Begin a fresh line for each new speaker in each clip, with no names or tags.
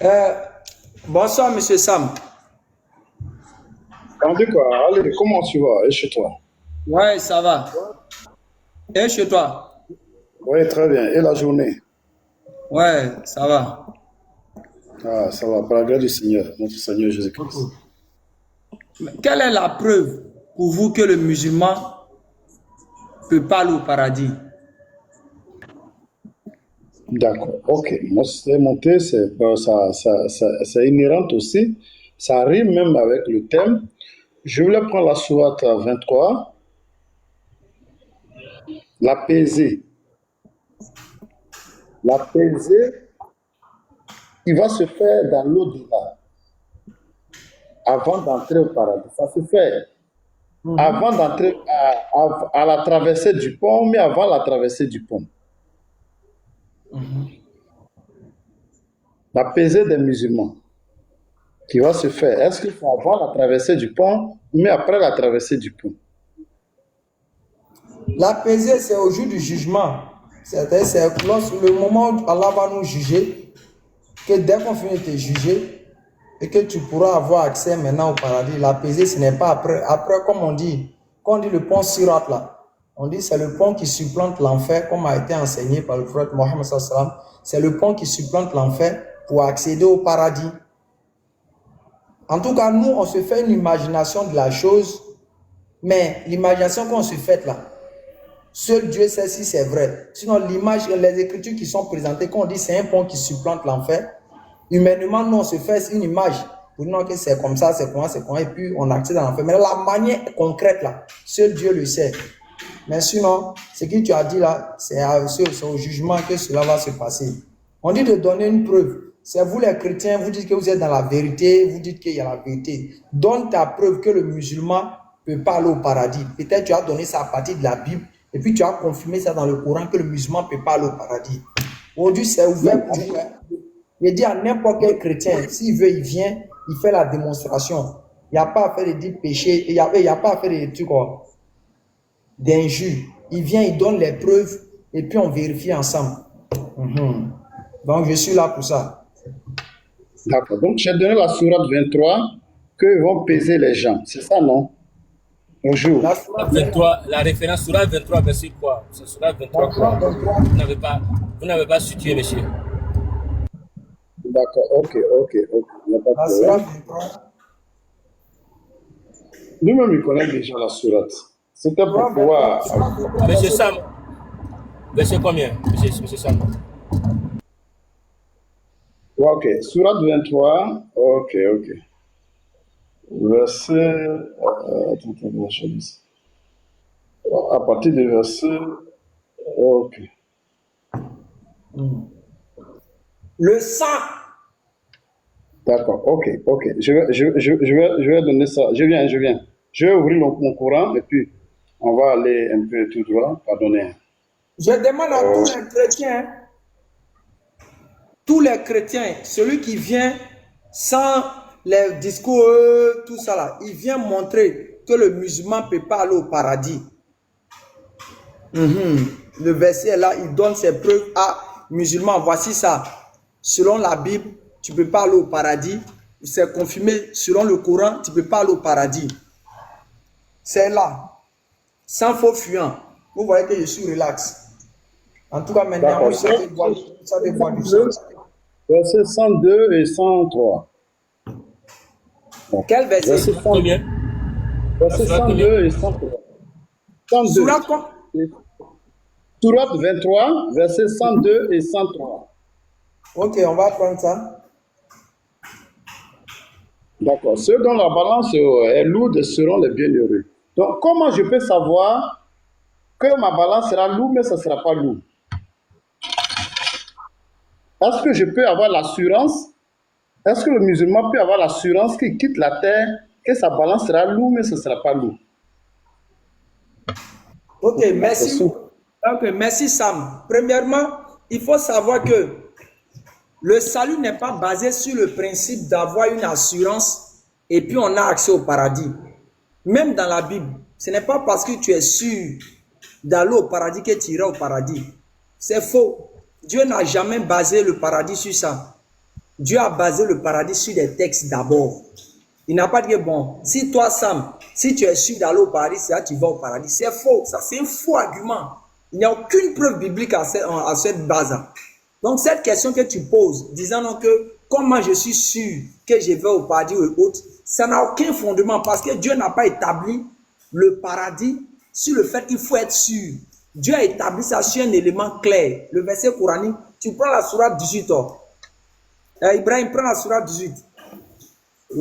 Euh, Bonsoir, monsieur Sam.
On dit quoi? Allez, comment tu vas? Et chez toi?
Ouais, ça va. Et chez toi?
Oui, très bien. Et la journée?
Ouais, ça va.
Ah, ça va, par la grâce du Seigneur, notre Seigneur Jésus-Christ.
Ok. Mais quelle est la preuve pour vous que le musulman peut pas aller au paradis?
D'accord, ok. Moi, c'est monté, c'est inhérent aussi. Ça rime même avec le thème. Je voulais prendre la sourate 23, l'apaiser. L'apaiser, il va se faire dans l'au-delà, avant d'entrer au paradis. Ça se fait avant
Mhm,
d'entrer à la traversée du pont, mais avant la traversée du pont.
mhm.
La pesée des musulmans qui va se faire. Est-ce qu'il faut avant la traversée du pont, mais après la traversée du pont?
L'apaiser, c'est au jour du jugement. C'est le moment où Allah va nous juger, que dès qu'on finit de te juger, et que tu pourras avoir accès maintenant au paradis. L'apaiser, ce n'est pas après. Après, comme on dit, quand on dit le pont Sirat là, on dit c'est le pont qui supplante l'enfer, comme a été enseigné par le prophète Mohammed sallam. C'est le pont qui supplante l'enfer pour accéder au paradis. En tout cas, nous, on se fait une imagination de la chose, mais l'imagination qu'on se fait là, seul Dieu sait si c'est vrai. Sinon, l'image, les écritures qui sont présentées, quand on dit c'est un pont qui supplante l'enfer, humainement, nous, on se fait une image pour dire que c'est comme ça, c'est comment, et puis on accède à l'enfer. Mais la manière concrète là, seul Dieu le sait. Mais sinon, ce que tu as dit là, c'est au jugement que cela va se passer. On dit de donner une preuve. C'est vous les chrétiens, vous dites que vous êtes dans la vérité, vous dites qu'il y a la vérité. Donne ta preuve que le musulman ne peut pas aller au paradis. Peut-être tu as donné ça à partir de la Bible, et puis tu as confirmé ça dans le Coran que le musulman ne peut pas aller au paradis. Aujourd'hui, c'est ouvert pour vous. Je dis à n'importe quel chrétien, s'il veut, il vient, il fait la démonstration. Il n'y a pas à faire des péchés, il n'y a pas à faire des trucs d'injures. Il vient, il donne les preuves et puis on vérifie ensemble. Mhm. Donc je suis là pour ça.
D'accord. Donc, j'ai donné la sourate 23 que vont peser les gens. C'est ça, non? Bonjour.
La
La
sourate 23,
23, la référence sur la 23, verset quoi? C'est sur la
la
23
sourate
quoi?
23,
Vous n'avez pas situé, monsieur.
D'accord. Ok, ok, ok. Il n'y a pas de
la sourate
problème.
23,
Nous-mêmes, nous connaissons déjà la sourate. C'était pour pouvoir.
sourate 23,
Monsieur
verset
Sam, verset combien? Monsieur Sam.
Ouais, ok. Sourate 23. Ok, ok. Verset. Attends, je dis. À partir du verset. Ok.
le sang.
D'accord, ok, ok. Je vais donner ça. Je viens, je viens. Je vais ouvrir mon courant et puis on va aller un peu tout droit. Pardonnez.
Je demande à
Oh,
tous les chrétiens, celui qui vient sans les discours, tout ça là, il vient montrer que le musulman ne peut pas aller au paradis. Le verset est là, il donne ses preuves à musulmans. Voici ça. Selon la Bible, tu ne peux pas aller au paradis. C'est confirmé selon le Coran, tu ne peux pas aller au paradis. C'est là, sans faux fuyant. Vous voyez que je suis relax. En tout cas, maintenant,
d'accord.
vous savez boire du sang.
102, verset 102 et 103. Bon.
Quel verset?
Verset 100
Combien? La
verset
sourate combien?
102 et 103. 102.
Surat quoi?
Sourate 23, verset 102 et 103.
Ok, on va prendre ça.
D'accord. Ceux dont la balance est lourde seront les bienheureux. Donc, comment je peux savoir que ma balance sera lourde, mais ça ne sera pas lourd? Est-ce que je peux avoir l'assurance? Est-ce que le musulman peut avoir l'assurance qu'il quitte la terre, que sa balance sera lourde, mais ce ne sera pas lourd?
Ok,
C'est la
merci.
question.
Ok, merci Sam. Premièrement, il faut savoir que le salut n'est pas basé sur le principe d'avoir une assurance et puis on a accès au paradis. Même dans la Bible, ce n'est pas parce que tu es sûr d'aller au paradis que tu iras au paradis. C'est faux. Dieu n'a jamais basé le paradis sur ça. Dieu a basé le paradis sur des textes d'abord. Il n'a pas dit, bon, si toi, Sam, si tu es sûr d'aller au paradis, c'est là que tu vas au paradis. C'est faux. Ça, c'est un faux argument. Il n'y a aucune preuve biblique à cette base. Donc, cette question que tu poses, disant donc que comment je suis sûr que je vais au paradis ou autre, ça n'a aucun fondement parce que Dieu n'a pas établi le paradis sur le fait qu'il faut être sûr. Dieu a établi ça sur un élément clair. Le verset coranique, tu prends la sourate 18. Ibrahim, prends la sourate 18.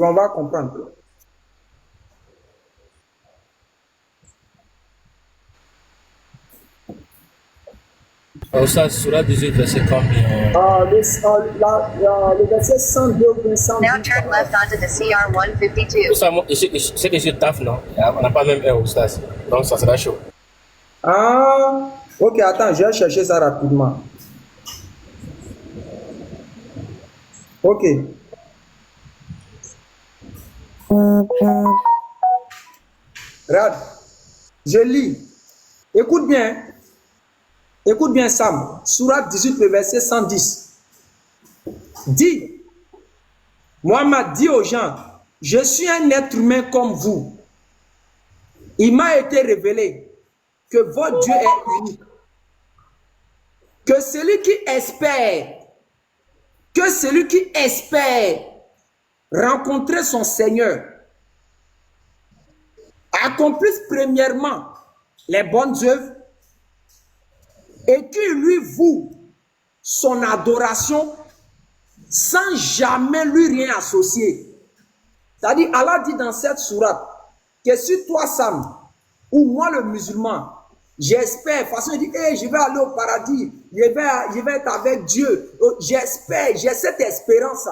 On va comprendre.
Ça, sourate 18, verset combien?
Le verset 102 ou 110.
Now turn left onto the CR 152.
Ça, c'est que je taffe, non? On n'a pas même heure au stade. Donc, ça sera chaud.
Ah, ok, attends, je vais chercher ça rapidement. Ok. Regarde, je lis. Écoute bien. Écoute bien, Sam. Sourate 18, le verset 110. Dis, Mohammed dit aux gens, je suis un être humain comme vous. Il m'a été révélé que votre Dieu est unique. Que celui qui espère rencontrer son Seigneur accomplisse premièrement les bonnes œuvres et qu'il lui voue son adoration sans jamais lui rien associer. C'est-à-dire, Allah dit dans cette sourate que si toi, Sam, ou moi le musulman, j'espère, de toute façon, il dit, hey, je vais aller au paradis, je vais être avec Dieu, j'espère, j'ai cette espérance.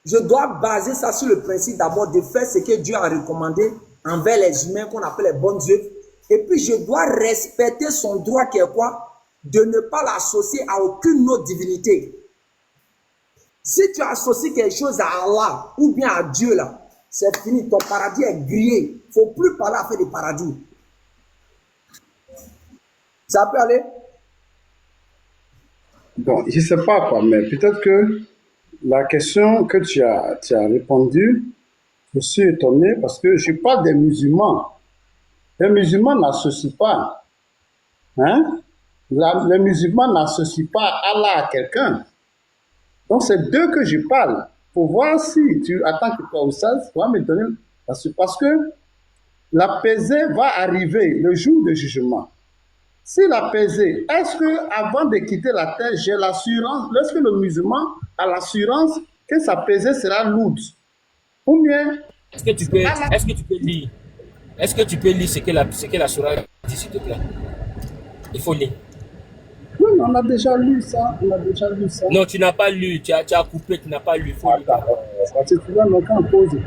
Je dois baser ça sur le principe d'abord de faire ce que Dieu a recommandé envers les humains qu'on appelle les bonnes œuvres. Et puis je dois respecter son droit qui est quoi? De ne pas l'associer à aucune autre divinité. Si tu associes quelque chose à Allah ou bien à Dieu là, c'est fini, ton paradis est grillé. Il ne faut plus parler à faire des paradis. Ça peut aller?
Bon, je ne sais pas quoi, mais peut-être que la question que tu as répondu, je suis étonné parce que je parle des musulmans. Les musulmans n'associent pas. Hein? Les musulmans n'associent pas Allah à quelqu'un. Donc, c'est d'eux que je parle. Pour voir si tu attends que toi, Oussaz, tu vas me donner. Parce que l'apaisé va arriver le jour du jugement. Si l'apaisé, est-ce que avant de quitter la terre, j'ai l'assurance, lorsque le musulman a l'assurance que sa pesée sera lourde? Ou bien.
Est-ce que tu peux lire? Est-ce que tu peux lire ce que la sourate dit, s'il te plaît? Il faut lire.
Oui, on a déjà lu ça.
Non, tu n'as pas lu. Tu as coupé, tu n'as pas lu. Il faut lire.
Parce que tu vas me faire poser.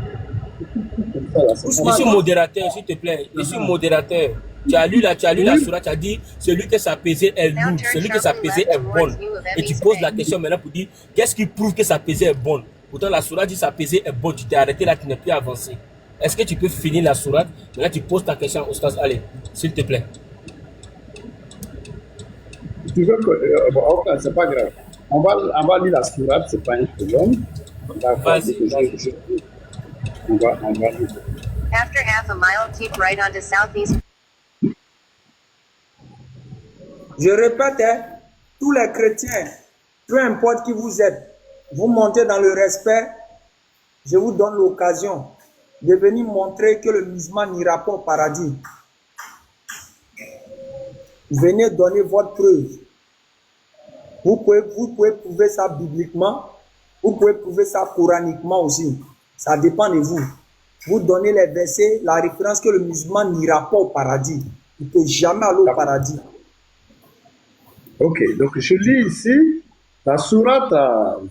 Je suis modérateur, s'il te plaît. Je suis modérateur. Tu as lu la sourate, tu as dit celui que sa pesée est lourde, celui que sa pesée est bonne. Et tu poses la question maintenant pour dire qu'est-ce qui prouve que sa pesée est bonne? Pourtant, la sourate dit sa pesée est bonne. Tu t'es arrêté là, tu n'es plus avancé. Est-ce que tu peux finir la sourate? Maintenant, tu poses ta question au stade. Allez, s'il te plaît.
Tu veux que. Bon, ok, c'est pas grave. On va lire la sourate, c'est pas un problème.
Vas-y.
On va lire.
After half a mile, keep right onto southeast.
Je répète, hein, tous les chrétiens, peu importe qui vous êtes, vous montez dans le respect, je vous donne l'occasion de venir montrer que le musulman n'ira pas au paradis. Venez donner votre preuve. Vous pouvez prouver ça bibliquement, vous pouvez prouver ça coraniquement aussi. Ça dépend de vous. Vous donnez les versets, la référence que le musulman n'ira pas au paradis. Il ne peut jamais aller au paradis.
Ok, donc je lis ici la sourate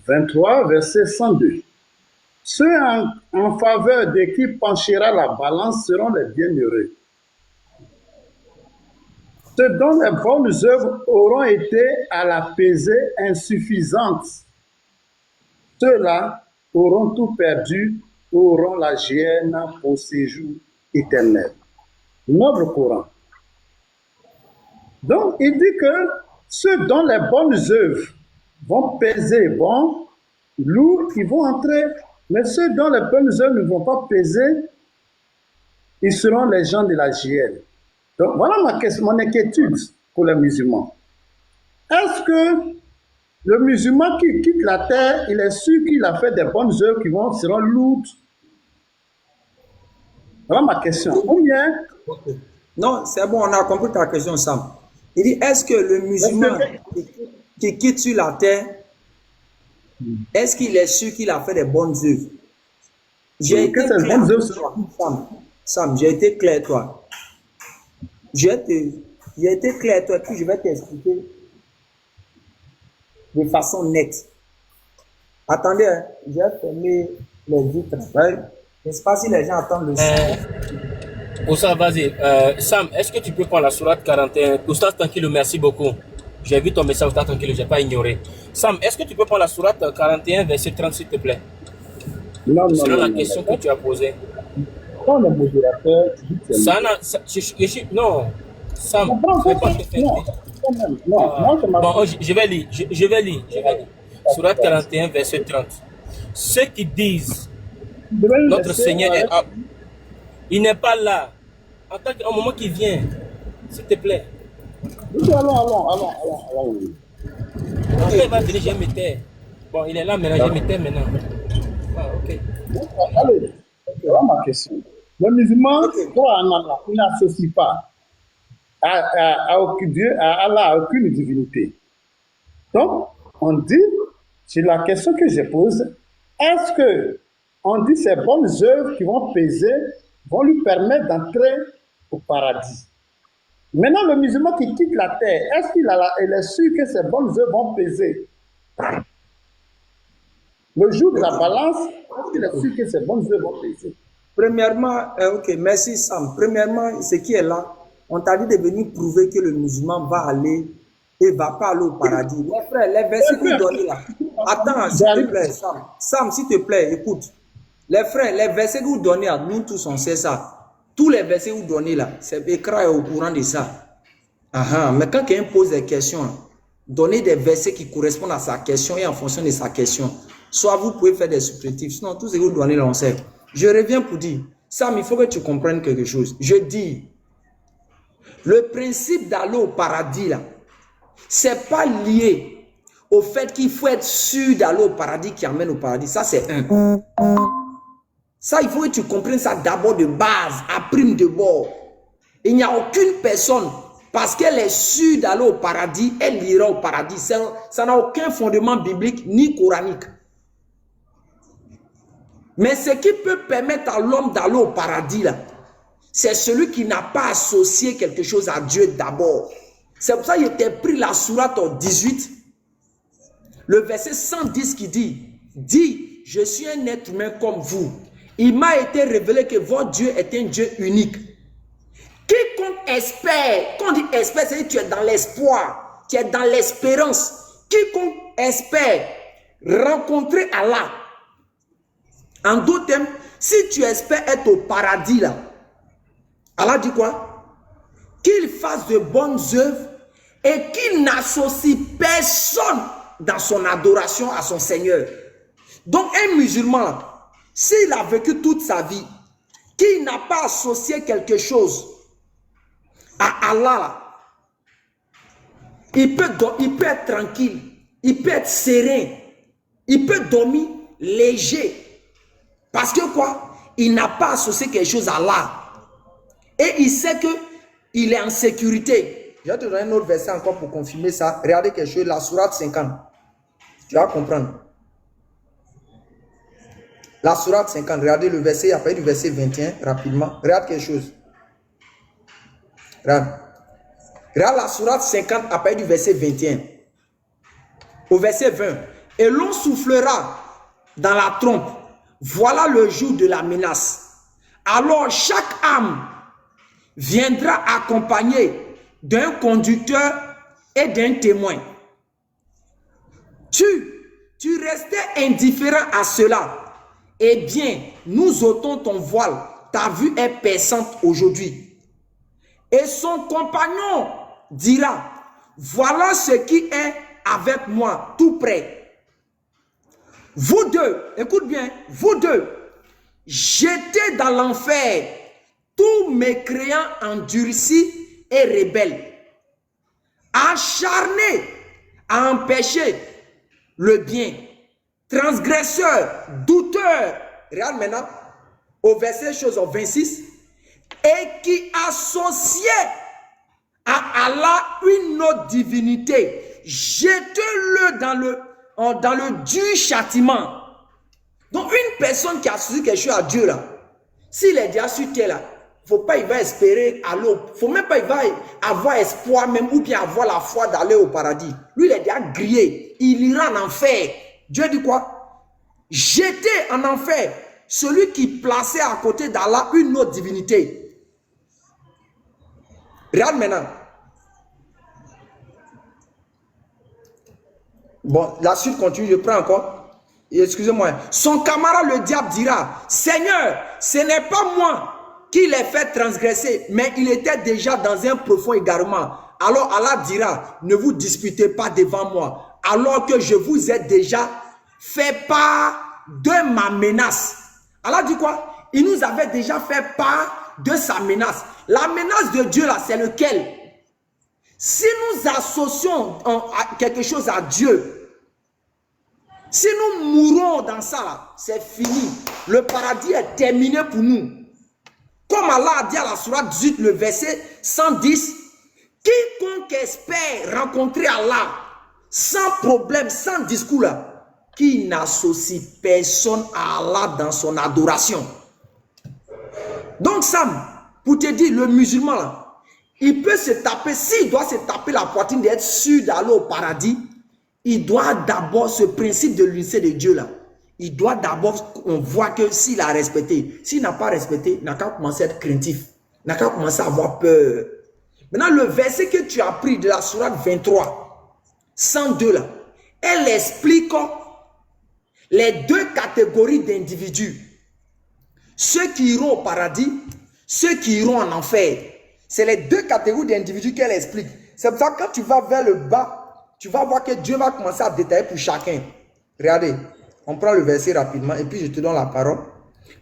23, verset 102. Ceux en faveur de qui penchera la balance seront les bienheureux. Ceux dont les bonnes œuvres auront été à la pesée insuffisante. Ceux-là auront tout perdu, auront la géhenne au séjour éternel. Noble Coran. Donc, il dit que ceux dont les bonnes œuvres vont peser bon, lourds, ils vont entrer. Mais ceux dont les bonnes œuvres ne vont pas peser, ils seront les gens de la JL. Donc voilà mon inquiétude pour les musulmans. Est-ce que le musulman qui quitte la terre, il est sûr qu'il a fait des bonnes œuvres qui seront lourdes? Voilà ma question. Ou bien...
Okay. Non, c'est bon, on a compris ta question, Sam. Il dit, est-ce que le musulman qui quitte sur la terre, est-ce qu'il est sûr qu'il a fait des bonnes œuvres? J'ai été clair, Sam, j'ai été clair, toi. J'ai été clair, toi, puis je vais t'expliquer de façon nette. Attendez, hein, j'ai fermé les vitres. Ouais. Je ne sais pas si les gens attendent le son.
Oustaz, vas-y. Sam, est-ce que tu peux prendre la sourate 41? Oustaz Tranquille, merci beaucoup. J'ai vu ton message, Oustaz Tranquille, je n'ai pas ignoré. Sam, est-ce que tu peux prendre la sourate 41, verset 30, s'il te plaît?
Non, non,
selon
non,
la
non,
question
non.
que tu as posée.
Quand le modérateur dit que
Ça, non, Sam,
non,
je ne vais pas te faire.
non, quand même, non, moi, je
Bon, je vais lire, je vais lire. Sourate 41, verset 30. Ceux qui disent notre Seigneur est up, il n'est pas là. En tant qu'un moment qui vient, s'il te plaît.
Allons.
Après, il va venir, je me tais. Bon, il est là maintenant, je me tais maintenant. Ah, ok.
Allez, voilà ma question. Le musulman croit en Allah, il n'associe pas à aucun Dieu, à Allah, à aucune divinité. Donc, on dit, c'est la question que je pose, est-ce que on dit ces bonnes œuvres qui vont peser, vont lui permettre d'entrer au paradis? Maintenant, le musulman qui quitte la terre, est-ce qu'il est sûr que ces bonnes œuvres vont peser? Le jour de la balance, est-ce qu'il est sûr que ces bonnes œuvres vont peser?
Premièrement, ok, merci Sam. Premièrement, ce qui est là, on t'a dit de venir prouver que le musulman va aller et va pas aller au paradis. Les frères, les versets que vous donnez là. Attends, s'il te plaît, Sam. Sam, s'il te plaît, écoute. Les frères, les versets que vous donnez à nous tous, on sait ça. Tous les versets que vous donnez là, c'est écrit au courant de ça. Mais quand quelqu'un pose des questions, donnez des versets qui correspondent à sa question et en fonction de sa question. Soit vous pouvez faire des supplétifs, sinon tout ce que vous donnez là, on sait. Je reviens pour dire, Sam, il faut que tu comprennes quelque chose. Je dis, le principe d'aller au paradis là, c'est pas lié au fait qu'il faut être sûr d'aller au paradis qui amène au paradis. Ça, c'est un. Ça, il faut que tu comprennes ça d'abord de base, à prime de bord. Il n'y a aucune personne, parce qu'elle est sûre d'aller au paradis, elle ira au paradis. Ça n'a aucun fondement biblique ni coranique. Mais ce qui peut permettre à l'homme d'aller au paradis, là, c'est celui qui n'a pas associé quelque chose à Dieu d'abord. C'est pour ça qu'il était pris la sourate 18, le verset 110 qui dit, je suis un être humain comme vous. Il m'a été révélé que votre Dieu est un Dieu unique. Quiconque espère, quand on dit espère, c'est que tu es dans l'espoir, tu es dans l'espérance. Quiconque espère rencontrer Allah, en d'autres termes, si tu espères être au paradis là, Allah dit quoi? Qu'il fasse de bonnes œuvres et qu'il n'associe personne dans son adoration à son Seigneur. Donc un musulman là, s'il a vécu toute sa vie, qu'il n'a pas associé quelque chose à Allah là, il peut être tranquille, il peut être serein, il peut dormir léger. Parce que quoi? Il n'a pas associé quelque chose à Allah. Et il sait qu'il est en sécurité. Je vais te donner un autre verset encore pour confirmer ça. Regardez quelque chose, la sourate 50. Tu vas comprendre. La sourate 50, regardez le verset, après du verset 21, rapidement. Regarde quelque chose. Regarde la sourate 50, après du verset 21. Au verset 20. Et l'on soufflera dans la trompe. Voilà le jour de la menace. Alors chaque âme viendra accompagnée d'un conducteur et d'un témoin. Tu restais indifférent à cela. Eh bien, nous ôtons ton voile. Ta vue est perçante aujourd'hui. Et son compagnon dira, voilà ce qui est avec moi tout près. Vous deux, écoute bien, vous deux, jetez dans l'enfer tous mécréants endurcis et rebelles, acharnés à empêcher le bien, transgresseurs, douteurs. Regarde maintenant au verset 26, et qui associaient à Allah une autre divinité, jetez-le dans le dur châtiment. Donc une personne qui associe quelque chose à Dieu là, s'il est déjà sur terre là, faut pas il va espérer aller faut même pas il va avoir espoir même ou bien avoir la foi d'aller au paradis. Lui il est déjà grillé, il ira en enfer. Dieu dit quoi? Jetez en enfer celui qui plaçait à côté d'Allah une autre divinité. Regarde maintenant. Bon, la suite continue, je prends encore. Excusez-moi. Son camarade le diable dira, Seigneur, ce n'est pas moi qui l'ai fait transgresser, mais il était déjà dans un profond égarement. Alors Allah dira, ne vous disputez pas devant moi, alors que je vous ai déjà fait part de ma menace. Allah dit quoi? Il nous avait déjà fait part de sa menace. La menace de Dieu là, c'est lequel? Si nous associons quelque chose à Dieu, si nous mourons dans ça là, c'est fini. Le paradis est terminé pour nous. Comme Allah a dit à la sourate 18, le verset 110, quiconque espère rencontrer Allah sans problème, sans discours là, qui n'associe personne à Allah dans son adoration. Donc Sam, pour te dire, le musulman là, il peut se taper, s'il doit se taper la poitrine d'être sûr d'aller au paradis, il doit d'abord, ce principe de l'unité de Dieu là, il doit d'abord, on voit que s'il a respecté, s'il n'a pas respecté, il n'a qu'à commencer à être craintif, il n'a qu'à commencer à avoir peur. Maintenant, le verset que tu as pris de la sourate 23, 102 là, elle explique les deux catégories d'individus. Ceux qui iront au paradis, ceux qui iront en enfer. C'est les deux catégories d'individus qu'elle explique. C'est pour ça que quand tu vas vers le bas, tu vas voir que Dieu va commencer à détailler pour chacun. Regardez, on prend le verset rapidement et puis je te donne la parole.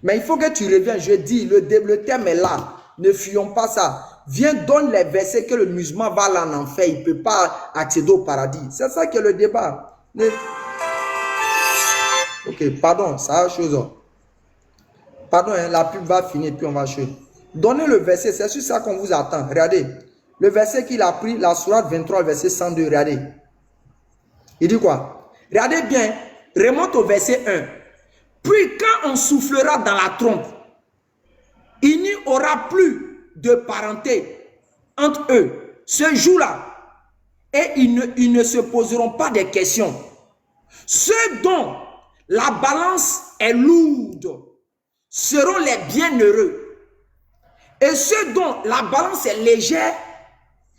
Mais il faut que tu reviennes, je dis, le thème est là. Ne fuyons pas ça. Viens, donne les versets que le musulman va aller en enfer. Il ne peut pas accéder au paradis. C'est ça qui est le débat. Ok, pardon, ça a chose. Pardon, hein, la pub va finir puis on va jouer. Donnez le verset, c'est sur ça qu'on vous attend. Regardez, le verset qu'il a pris, la sourate 23, verset 102, regardez. Il dit quoi? Regardez bien, remonte au verset 1. Puis quand on soufflera dans la trompe, il n'y aura plus de parenté entre eux ce jour-là. Et ils ne se poseront pas de questions. Ceux dont la balance est lourde seront les bienheureux. Et ceux dont la balance est légère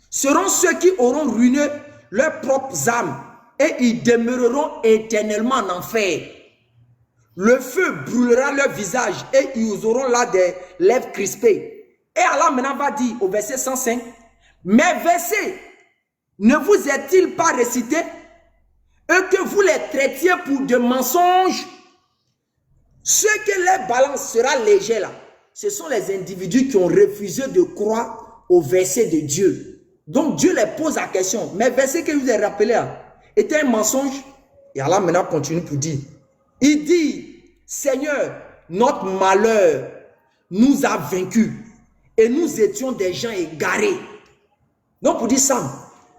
seront ceux qui auront ruiné leurs propres âmes et ils demeureront éternellement en enfer. Le feu brûlera leur visage et ils auront là des lèvres crispées. Et Allah maintenant va dire au verset 105, mes versets ne vous est-il pas récité et que vous les traitiez pour de mensonges? Ceux que leur balance sera légère là, ce sont les individus qui ont refusé de croire au verset de Dieu. Donc Dieu les pose la question, mais le verset que je vous ai rappelé là, était un mensonge? Et Allah maintenant continue pour dire, il dit, Seigneur, notre malheur nous a vaincus et nous étions des gens égarés. Donc pour dire ça,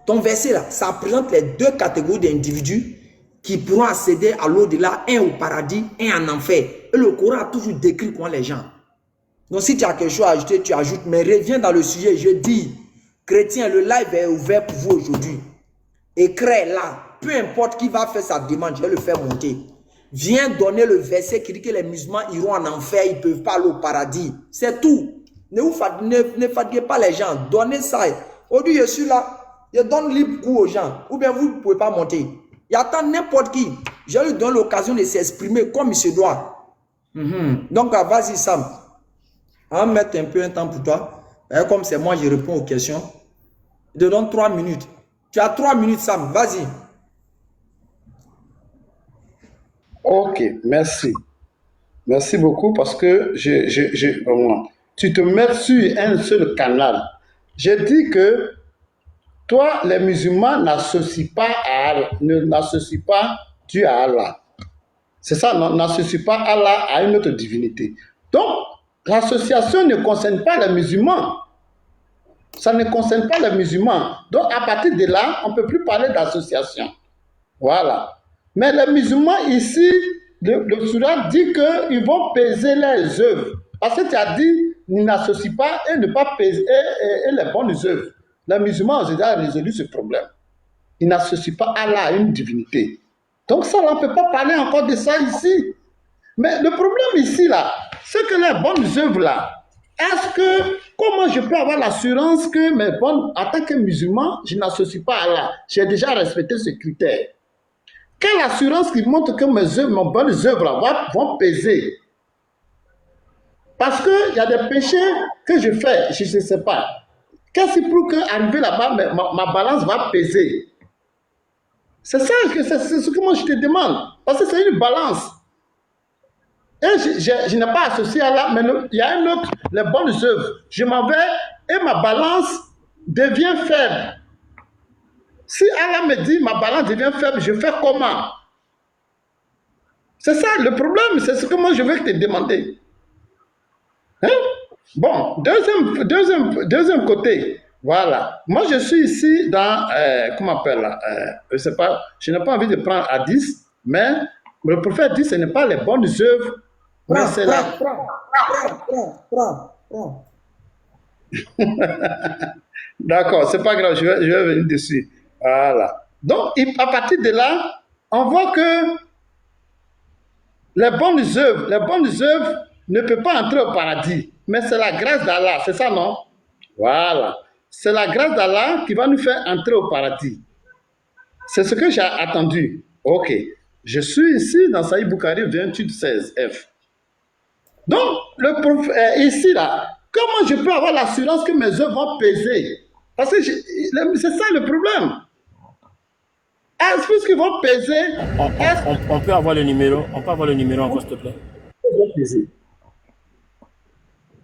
ton verset là, ça représente les deux catégories d'individus qui pourront accéder à l'au-delà, un au paradis, un en enfer. Et le Coran a toujours décrit comment les gens. Donc si tu as quelque chose à ajouter, tu ajoutes. Mais reviens dans le sujet. Je dis, chrétien, le live est ouvert pour vous aujourd'hui. Écris là. Peu importe qui va faire sa demande, je vais le faire monter. Viens donner le verset qui dit que les musulmans iront en enfer, ils ne peuvent pas aller au paradis. C'est tout. Ne fatiguez pas les gens. Donnez ça. Aujourd'hui, je suis là. Je donne libre cours aux gens. Ou bien vous ne pouvez pas monter. Il attend n'importe qui. Je lui donne l'occasion de s'exprimer comme il se doit. Donc, vas-y, Sam. On va mettre un peu un temps pour toi. Et comme c'est moi, je réponds aux questions. Je te donne 3 minutes. Tu as 3 minutes, Sam. Vas-y.
Ok, merci. Merci beaucoup parce que vraiment, tu te mets sur un seul canal. J'ai dit que toi, les musulmans n'associent pas à Allah, n'associent pas Dieu à Allah. C'est ça, n'associe pas Allah à une autre divinité. Donc, l'association ne concerne pas les musulmans. Ça ne concerne pas les musulmans. Donc, à partir de là, on ne peut plus parler d'association. Voilà. Mais les musulmans ici, le Soudan dit qu'ils vont peser les œuvres. Parce que tu as dit, ils n'associent pas et ne pas peser les bonnes œuvres. Les musulmans ont déjà résolu ce problème. Ils n'associent pas Allah à une divinité. Donc ça, on ne peut pas parler encore de ça ici. Mais le problème ici, là, c'est que les bonnes œuvres, là, comment je peux avoir l'assurance que mes bonnes, en tant que musulman, je n'associe pas à Allah? J'ai déjà respecté ce critère. Quelle assurance qui montre que mes bonnes œuvres là, vont peser? Parce qu'il y a des péchés que je fais, je ne sais pas. Qu'est-ce qui prouve qu'arriver là-bas, ma balance va peser? C'est ça, c'est ce que moi je te demande. Parce que c'est une balance. Et je n'ai pas associé à là, mais il y a un autre, les bonnes œuvres. Je m'en vais et ma balance devient faible. Si Allah me dit ma balance devient faible, je fais comment? C'est ça le problème, c'est ce que moi je veux te demander. Hein? Bon, deuxième côté. Voilà. Moi, je suis ici dans, comment on appelle là, je sais pas, je n'ai pas envie de prendre à 10, mais le prophète dit ce n'est pas les bonnes œuvres, mais c'est la...
Prends.
D'accord, c'est pas grave, je vais venir dessus. Voilà. Donc, à partir de là, on voit que les bonnes œuvres ne peuvent pas entrer au paradis, mais c'est la grâce d'Allah, c'est ça, non? Voilà. C'est la grâce d'Allah qui va nous faire entrer au paradis. C'est ce que j'ai attendu. Ok. Je suis ici dans Sahih Bukhari 28:16F. Donc, ici, là, comment je peux avoir l'assurance que mes œuvres vont peser? Parce que c'est ça le problème. Est-ce qu'ils vont peser?
On peut avoir le numéro, encore, s'il te plaît.
Ils vont peser.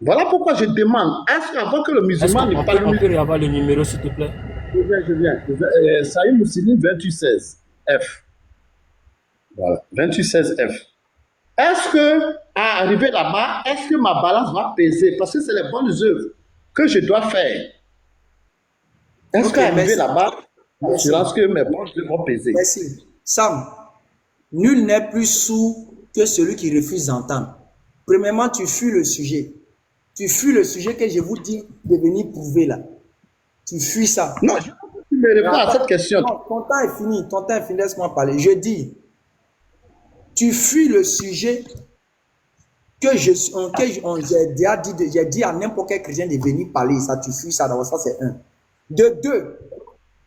Voilà pourquoi je demande, est-ce qu'avant que le musulman ne parle...
On peut avoir le numéro, s'il te plaît?
Je viens. Sahih Muslim 28:16F. Voilà, 28:16F. Est-ce que, à arriver là-bas, est-ce que ma balance va peser? Parce que c'est les bonnes œuvres que je dois faire. Est-ce qu'à arriver là-bas, l'assurance que mes bonnes œuvres vont peser?
Merci. Sam, nul n'est plus sourd que celui qui refuse d'entendre. Premièrement, tu fuis le sujet. Tu fuis le sujet que je vous dis de venir prouver là. Tu fuis ça.
Non, je ne me réponds à cette question.
Non, ton temps est fini. Laisse-moi parler. Je dis, tu fuis le sujet que j'ai dit à n'importe quel chrétien de venir parler. Ça, tu fuis ça. D'abord, ça, c'est un. De deux,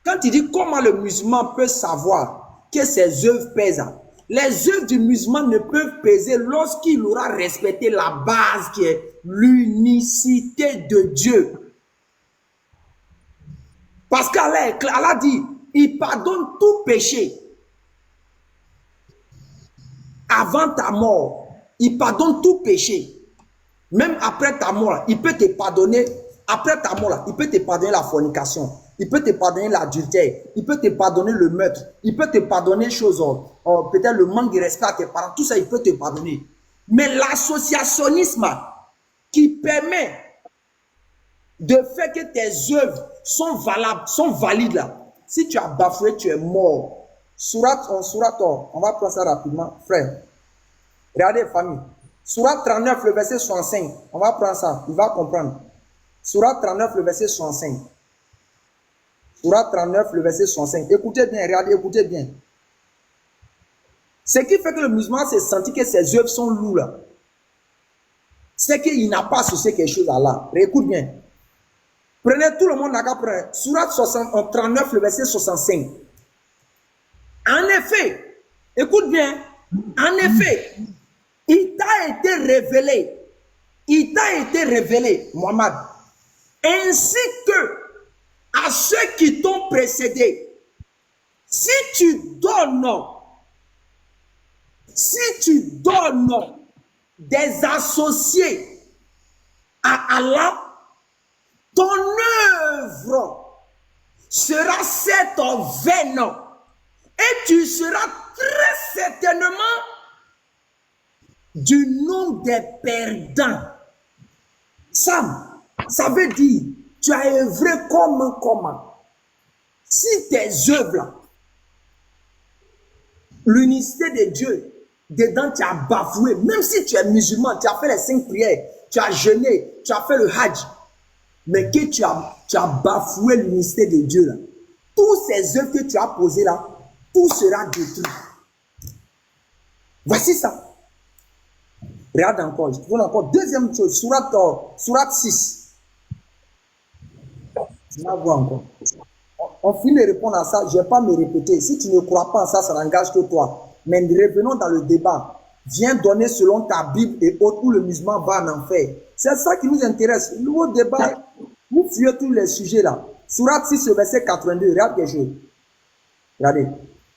quand tu dis comment le musulman peut savoir que ses œuvres pèsent, les œuvres du musulman ne peuvent peser lorsqu'il aura respecté la base qui est l'unicité de Dieu. Parce qu'Allah dit, il pardonne tout péché avant ta mort. Il pardonne tout péché. Même après ta mort, il peut te pardonner. Après ta mort, il peut te pardonner la fornication. Il peut te pardonner l'adultère. Il peut te pardonner le meurtre. Il peut te pardonner choses, peut-être le manque de respect à tes parents. Tout ça, il peut te pardonner. Mais l'associationnisme qui permet de faire que tes œuvres sont valables, sont valides là. Si tu as bafoué, tu es mort. On va prendre ça rapidement, frère. Regardez, famille. Surat 39, le verset 65. On va prendre ça. Il va comprendre. Surat 39, le verset 65. Surat 39, le verset 65. Écoutez bien, regardez, écoutez bien. Ce qui fait que le musulman s'est senti que ses œuvres sont lourdes là, c'est qu'il n'a pas associé quelque chose à Allah. Écoute bien. Prenez tout le monde, Surat 39, le verset 65. En effet, écoute bien, en effet, il t'a été révélé, Mohammed, ainsi que à ceux qui t'ont précédé. Si tu donnes
Si tu donnes des associés à Allah, ton œuvre sera cette vaine et tu seras très certainement du nom des perdants. Sam, ça veut dire, tu as œuvré comment? Si tes œuvres, l'unicité de Dieu, dedans tu as bafoué, même si tu es musulman, tu as fait les 5 prières, tu as jeûné, tu as fait le hajj, mais que tu as bafoué l'unicité de Dieu là, tous ces œuvres que tu as posées là, tout sera détruit. Voici ça. Regarde encore, je te donne encore deuxième chose, sourate 6. Tu vas voir encore. On finit de répondre à ça, je ne vais pas me répéter. Si tu ne crois pas en ça, ça n'engage que toi. Mais revenons dans le débat. Viens donner selon ta Bible et autres où le musulman va en enfer. C'est ça qui nous intéresse. Le nouveau débat, vous fuyez tous les sujets là. Sourate 6, verset 82, regarde quelque chose. Regardez.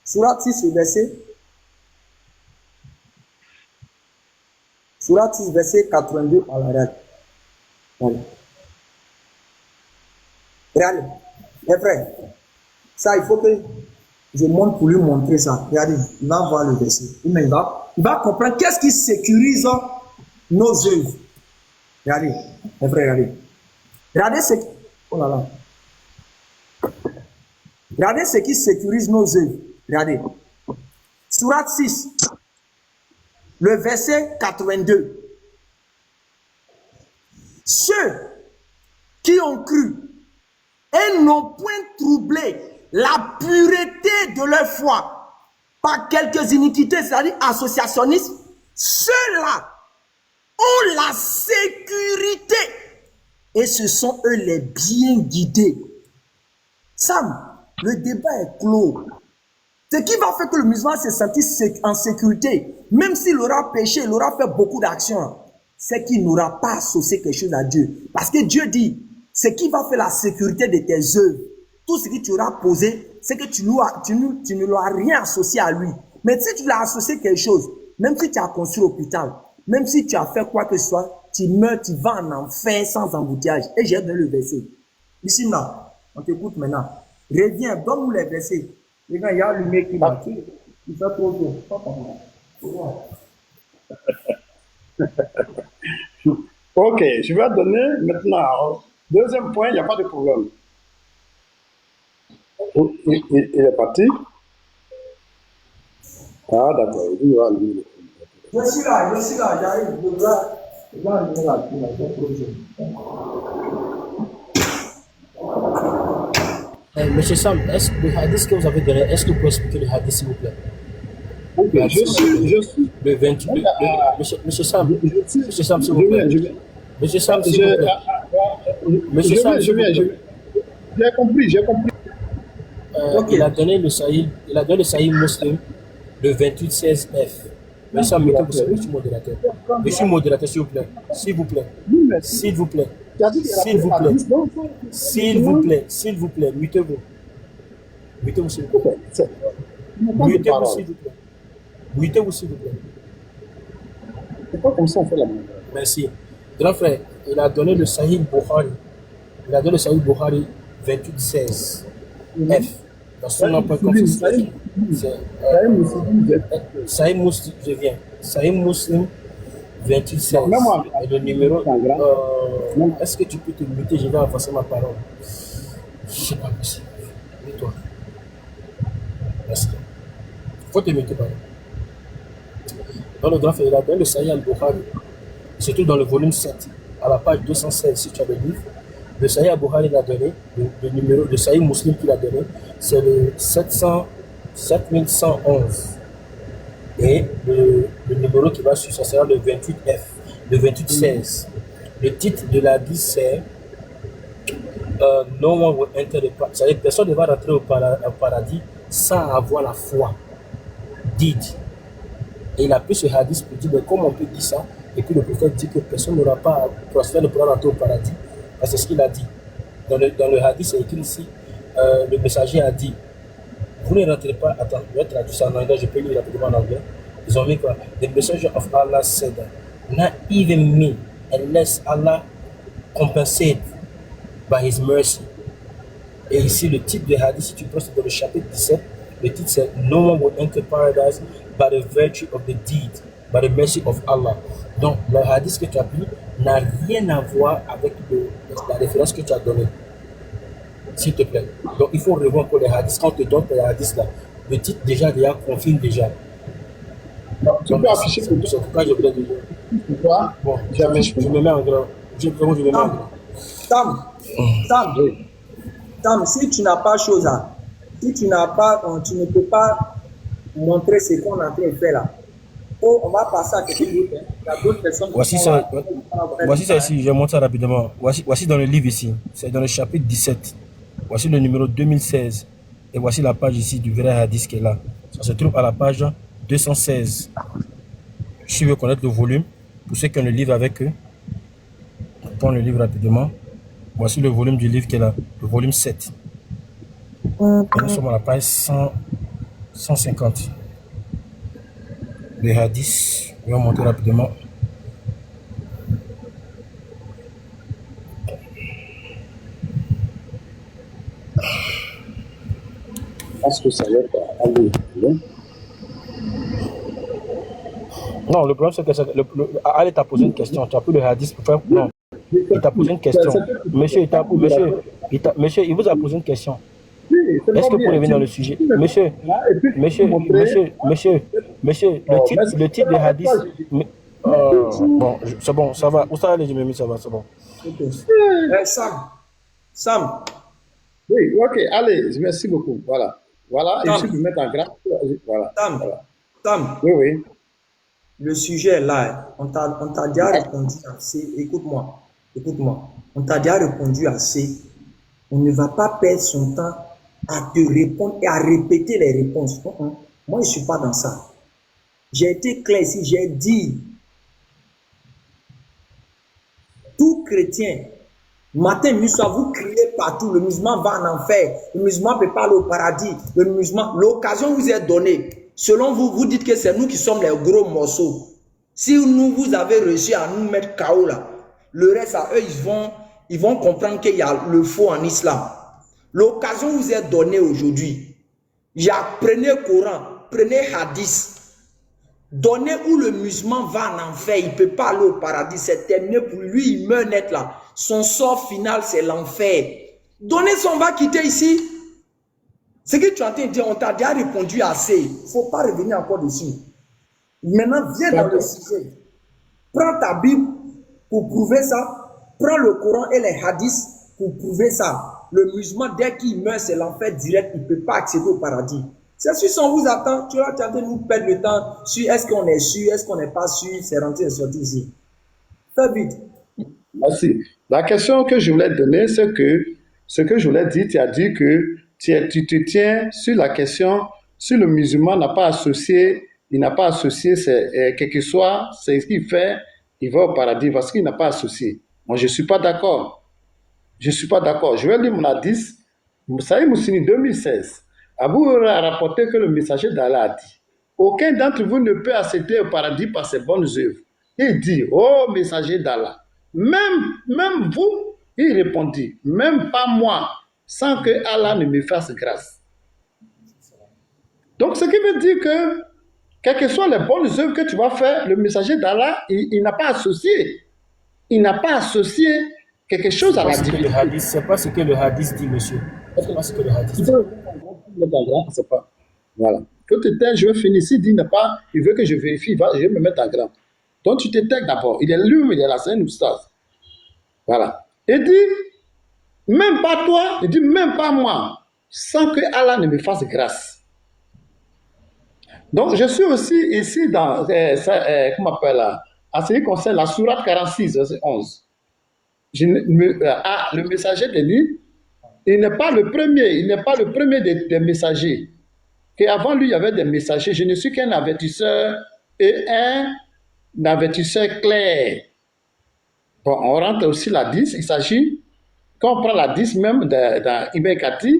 Sourate 6, verset 82, à la regarde. Regardez. Mes frères, ça, il faut que je monte pour lui montrer ça. Regardez, il va voir le verset. Il va comprendre qu'est-ce qui sécurise nos œuvres. Regardez, mes frères, regardez. Regardez ce qui... Oh là là. Regardez ce qui sécurise nos œuvres. Regardez. Sourate 6, le verset 82. Ceux qui ont cru et n'ont point troublé la pureté de leur foi par quelques iniquités, c'est-à-dire associationnistes, ceux-là ont la sécurité et ce sont eux les bien guidés. Sam, le débat est clos. Ce qui va faire que le musulman se sentisse en sécurité, même s'il aura péché, il aura fait beaucoup d'actions, c'est qu'il n'aura pas associé quelque chose à Dieu. Parce que Dieu dit, ce qui va faire la sécurité de tes œuvres, tout ce que tu auras posé, c'est que tu ne lui as rien associé à lui. Mais si tu l'as associé quelque chose, même si tu as construit l'hôpital, même si tu as fait quoi que ce soit, tu meurs, tu vas en enfer sans embouteillage. Et j'ai donné le verset. Ici, là, on t'écoute maintenant. Reviens, donne-nous les versets. Les gars, il y a le mec qui m'a tué. Il fait trop tôt.
Ok, je vais donner maintenant. Deuxième point, il n'y a pas de problème. Il est parti. Ah, d'accord. Il va lui.
Je suis là, j'arrive. Je vais allumer la pile, il y a trop de
Monsieur Sam, est-ce que le hadith que vous avez donné, est-ce que vous pouvez expliquer le hadith s'il vous plaît?
Ok, je suis.
Le 28. Monsieur Sam, Monsieur Sam, s'il vous plaît. Monsieur Sam, s'il vous plaît. Monsieur Sam,
je viens. J'ai compris.
Il a donné le Sahih Muslim, le 28-16F. Monsieur Sam, je suis modérateur. Je suis modérateur, s'il vous plaît. S'il vous plaît. S'il vous plaît. S'il vous plaît. S'il vous plaît. S'il vous plaît. Mutez-vous. Mutez-vous, s'il vous plaît. Mutez-vous, s'il vous plaît. Mutez-vous, s'il vous plaît.
C'est pas comme ça on fait la main.
Merci. Grand frère, il a donné le Sahih Bukhari. Il a donné le Sahih Bukhari 28-16. F. Dans son nom, Sahih Muslim, je viens. Sahih Muslim 28-16. Et le numéro. Est-ce que tu peux te muter? Je vais avancer ma parole. Je ne sais pas possible. Mets-toi. Merci. Il faut te muter, pardon. Dans le grand frère, il a donné le Sahih al-Bukhari. Surtout dans le volume 7, à la page 216, si tu as le livre. Le Sahih al-Bukhari, il a donné, le numéro, le Sahih Muslim qu'il a donné, c'est le 7111. Et le numéro qui va suivre, ça sera le 28F, le 2816. Le titre de la hadith, c'est No one will enter the paradise. C'est-à-dire, personne ne va rentrer au paradis sans avoir la foi. Dites. Et il a pris ce hadith pour dire, mais comment on peut dire ça? Et puis le prophète dit que personne n'aura pas prospère, ne pourra rentrer au paradis. C'est ce qu'il a dit. Dans le hadith, c'est écrit ici, le messager a dit, vous ne rentrez pas, attends, je vais traduire ça en anglais, je peux lire rapidement en anglais. Ils ont mis quoi? The messenger of Allah said, not even me, unless Allah compensate by his mercy. Et ici, le titre de hadith, si tu prends dans le chapitre 17, le titre c'est No one will enter paradise by the virtue of the deed, by the mercy of Allah. Donc, le hadith que tu as pris n'a rien à voir avec la référence que tu as donnée. S'il te plaît. Donc, il faut revoir encore les hadiths. Quand on te donne les hadiths là, le titre déjà confirme déjà.
Tu peux afficher pour toi.
C'est pourquoi je voulais dire.
Pourquoi?
Bon, je me mets en grand. Je me mets en grand.
Tam, si tu n'as pas chose à, si tu n'as pas, tu ne peux pas montrer ce qu'on est en train de faire là. Oh, on va passer à quelque chose d'autre. Il y a d'autres personnes
Voici
qui
ça, voici ça ici, je montre ça rapidement. Voici dans le livre ici, c'est dans le chapitre 17. Voici le numéro 2016. Et voici la page ici du vrai hadith qui est là. Ça se trouve à la page 216. Si vous connaître le volume, pour ceux qui ont le livre avec eux, on prend le livre rapidement. Voici le volume du livre qui est là, le volume 7. Et nous sommes à la page 150. Le hadith, je vais monter rapidement.
Parce que ça y est, allez.
Non, le problème c'est que Ali t'a posé une question. Tu as pris le hadith pour faire. Non. Il t'a posé une question. Monsieur, il vous a posé une question. Est-ce que vous pouvez revenir dans le sujet? Monsieur, le titre de hadith. Bon, c'est bon, ça va. Où ça allez, je me mets, ça va, c'est bon.
Sam.
Oui, ok, allez, merci beaucoup. Voilà. Voilà, il suffit de mettre en grand. Voilà.
Tam.
Oui.
Le sujet est là. On t'a déjà répondu assez. Écoute-moi. On t'a déjà répondu assez. On ne va pas perdre son temps à te répondre et à répéter les réponses. Moi, je ne suis pas dans ça. J'ai été clair ici. J'ai dit, tout chrétien, matin, musulman, vous criez partout, le musulman va en enfer, le musulman ne peut pas aller au paradis, le musulman, l'occasion vous est donnée. Selon vous, vous dites que c'est nous qui sommes les gros morceaux. Si vous avez réussi à nous mettre KO là, le reste à eux, ils vont comprendre qu'il y a le faux en islam. L'occasion vous est donnée aujourd'hui. Prenez Coran, prenez hadith. Donnez où le musulman va en enfer, il ne peut pas aller au paradis, c'est terminé pour lui, il meurt net là. Son sort final, c'est l'enfer. Donnez son va quitter ici. Ce que tu es en train de dire, on t'a déjà répondu assez. Il ne faut pas revenir encore dessus. Maintenant, viens dans le sujet. Prends ta Bible pour prouver ça. Prends le Coran et les hadiths pour prouver ça. Le musulman, dès qu'il meurt, c'est l'enfer direct, il ne peut pas accéder au paradis. C'est sûr, si on vous attend, tu vas tenter de nous perdre le temps sur est-ce qu'on est sûr, est-ce qu'on n'est pas sûr, c'est rentré et sorti ici. Fais vite.
Merci. La question que je voulais donner, c'est que ce que je voulais dire, tu as dit que tu te tiens sur la question, si le musulman n'a pas associé, quel que soit ce qu'il fait, il va au paradis parce qu'il n'a pas associé. Moi, je ne suis pas d'accord. Je vais lire mon hadith, Saïd Moussini 2016. Abou a rapporté que le messager d'Allah a dit, aucun d'entre vous ne peut accéder au paradis par ses bonnes œuvres. Il dit, oh messager d'Allah, même vous, il répondit, même pas moi, sans que Allah ne me fasse grâce. Donc, ce qui veut dire que, quelles que soient les bonnes œuvres que tu vas faire, le messager d'Allah, il n'a pas associé. Il n'a pas associé quelque chose à la divinité.
C'est pas ce que le hadith dit, monsieur. C'est pas ce que le hadith dit.
C'est pas. Voilà. Quand tu t'aimes, je vais finir. S'il dit pas, il veut que je vérifie, je vais me mettre en grand. Donc tu t'aimes d'abord. Il est lui, il est là, c'est un oustaz. Voilà. Il dit, même pas toi, il dit, même pas moi, sans que Allah ne me fasse grâce. Donc je suis aussi ici dans, comment on appelle là, en ce qui concerne la sourate 46, verset 11. Le messager de dit, il n'est pas le premier des messagers. Et avant lui, il y avait des messagers. Je ne suis qu'un avertisseur et un avertisseur clair. Bon, on rentre aussi la 10. Il s'agit, quand on prend la 10 même dans Ibn Kathir,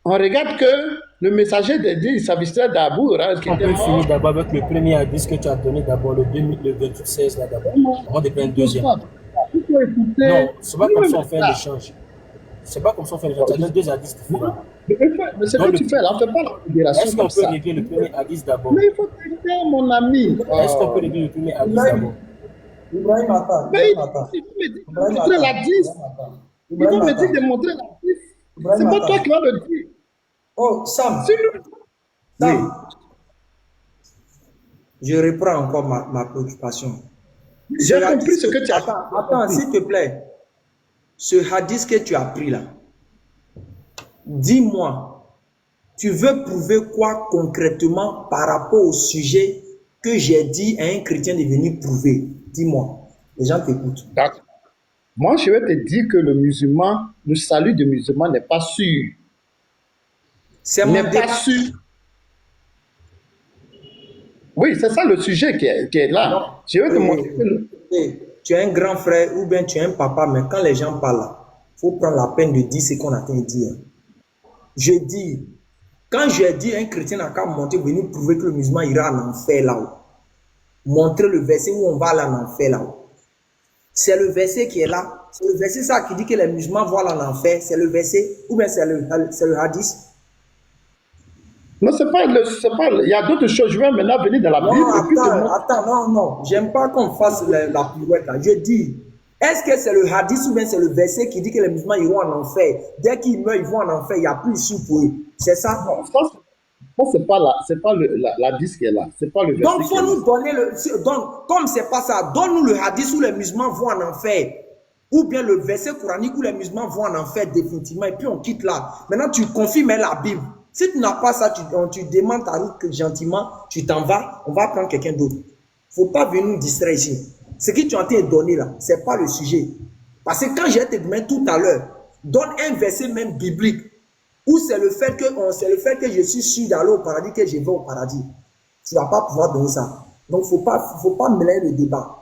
on regarde que le messager de Dieu, il s'avissait d'Abour, hein, qui
On
était
peut
mort.
finir d'abord avec le premier hadith que tu as donné d'abord, le 28-16 là d'abord. Avant de prendre un deuxième.
Il faut écouter.
Non, c'est pas comme ça on fait un
ça.
échange. C'est pas comme ça on fait un échange. Tu as donné deux hadiths différents.
Mais c'est
Donc,
que
le-
tu fais là, on ne fait pas la fédération
Est-ce
comme
qu'on peut
ça.
régler le premier hadith d'abord?
Mais il faut t'aider, mon ami.
Est-ce qu'on peut régler le premier hadith d'abord?
Ibrahim Atta,
Mais
Ibrahim Atta.
il faut me dire de
Ibrahim
montrer
Atta,
la 10. Il faut
Ibrahim
me
Atta.
dire de montrer la 10.
Ibrahim
C'est pas
Atta.
toi qui vas le dire.
Oh, Sam,
C'est lui.
Sam, je reprends encore ma préoccupation.
J'ai compris ce que tu as fait.
Attends, s'il te plaît. Ce hadith que tu as pris là, dis-moi, tu veux prouver quoi concrètement par rapport au sujet que j'ai dit à un chrétien de venir prouver? Dis-moi, les gens t'écoutent.
D'accord. Moi, je vais te dire que le musulman, le salut du musulman n'est pas sûr.
C'est mon
N'est pas
débat.
sûr. Oui, c'est ça le sujet qui est là.
Non.
Je vais te montrer que
Tu es un grand frère ou bien tu es un papa, mais quand les gens parlent, il faut prendre la peine de dire ce qu'on a à dire. Je dis, quand j'ai dit un chrétien n'a qu'à monter, venir prouver que le musulman ira en enfer là-haut. Montrer le verset où on va aller en enfer là-haut. C'est le verset qui est là. C'est le verset ça qui dit que les musulmans vont aller en enfer. C'est le verset, ou bien c'est le hadith.
non, c'est pas, il y a d'autres choses. Je vais maintenant venir dans la Bible et puis te
Non,
montrer.
attends, non. J'aime pas qu'on fasse la pirouette là. Je dis, est-ce que c'est le hadith ou bien c'est le verset qui dit que les musulmans iront en enfer? Dès qu'ils meurent, ils vont en enfer. Il n'y a plus issue pour eux. C'est ça?
Non, ça, c'est pas la 10 qui est là. C'est pas le verset.
Donc, il
qui est
faut
là.
nous donner donc, comme c'est pas ça, donne-nous le hadith où les musulmans vont en enfer. Ou bien le verset coranique où les musulmans vont en enfer définitivement. Et puis on quitte là. Maintenant, tu confirmes la Bible. Si tu n'as pas ça, tu demandes ta route gentiment, tu t'en vas, on va prendre quelqu'un d'autre. Faut pas venir nous distraire ici. Ce que tu as en train de donner là, c'est pas le sujet. Parce que quand j'ai te demandé tout à l'heure, donne un verset même biblique où c'est le fait que je suis sûr d'aller au paradis que je vais au paradis. Tu vas pas pouvoir donner ça. Donc faut pas mêler le débat.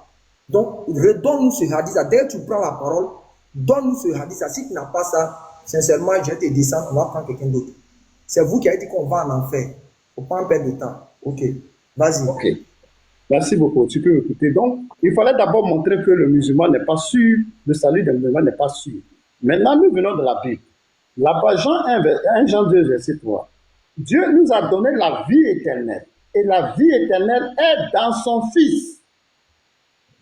Donc redonne-nous ce hadith là. Dès que tu prends la parole, donne-nous ce hadith là. Si tu n'as pas ça, sincèrement, je vais te descendre, on va prendre quelqu'un d'autre. C'est vous qui avez dit qu'on va en enfer. Faut pas en perdre de temps. Ok, vas-y.
Ok. Merci beaucoup. Tu peux écouter. Donc, il fallait d'abord montrer que le musulman n'est pas sûr, le salut des musulmans n'est pas sûr. Maintenant, nous venons de la Bible. Là-bas, Jean 2, verset 3. Dieu nous a donné la vie éternelle. Et la vie éternelle est dans son Fils.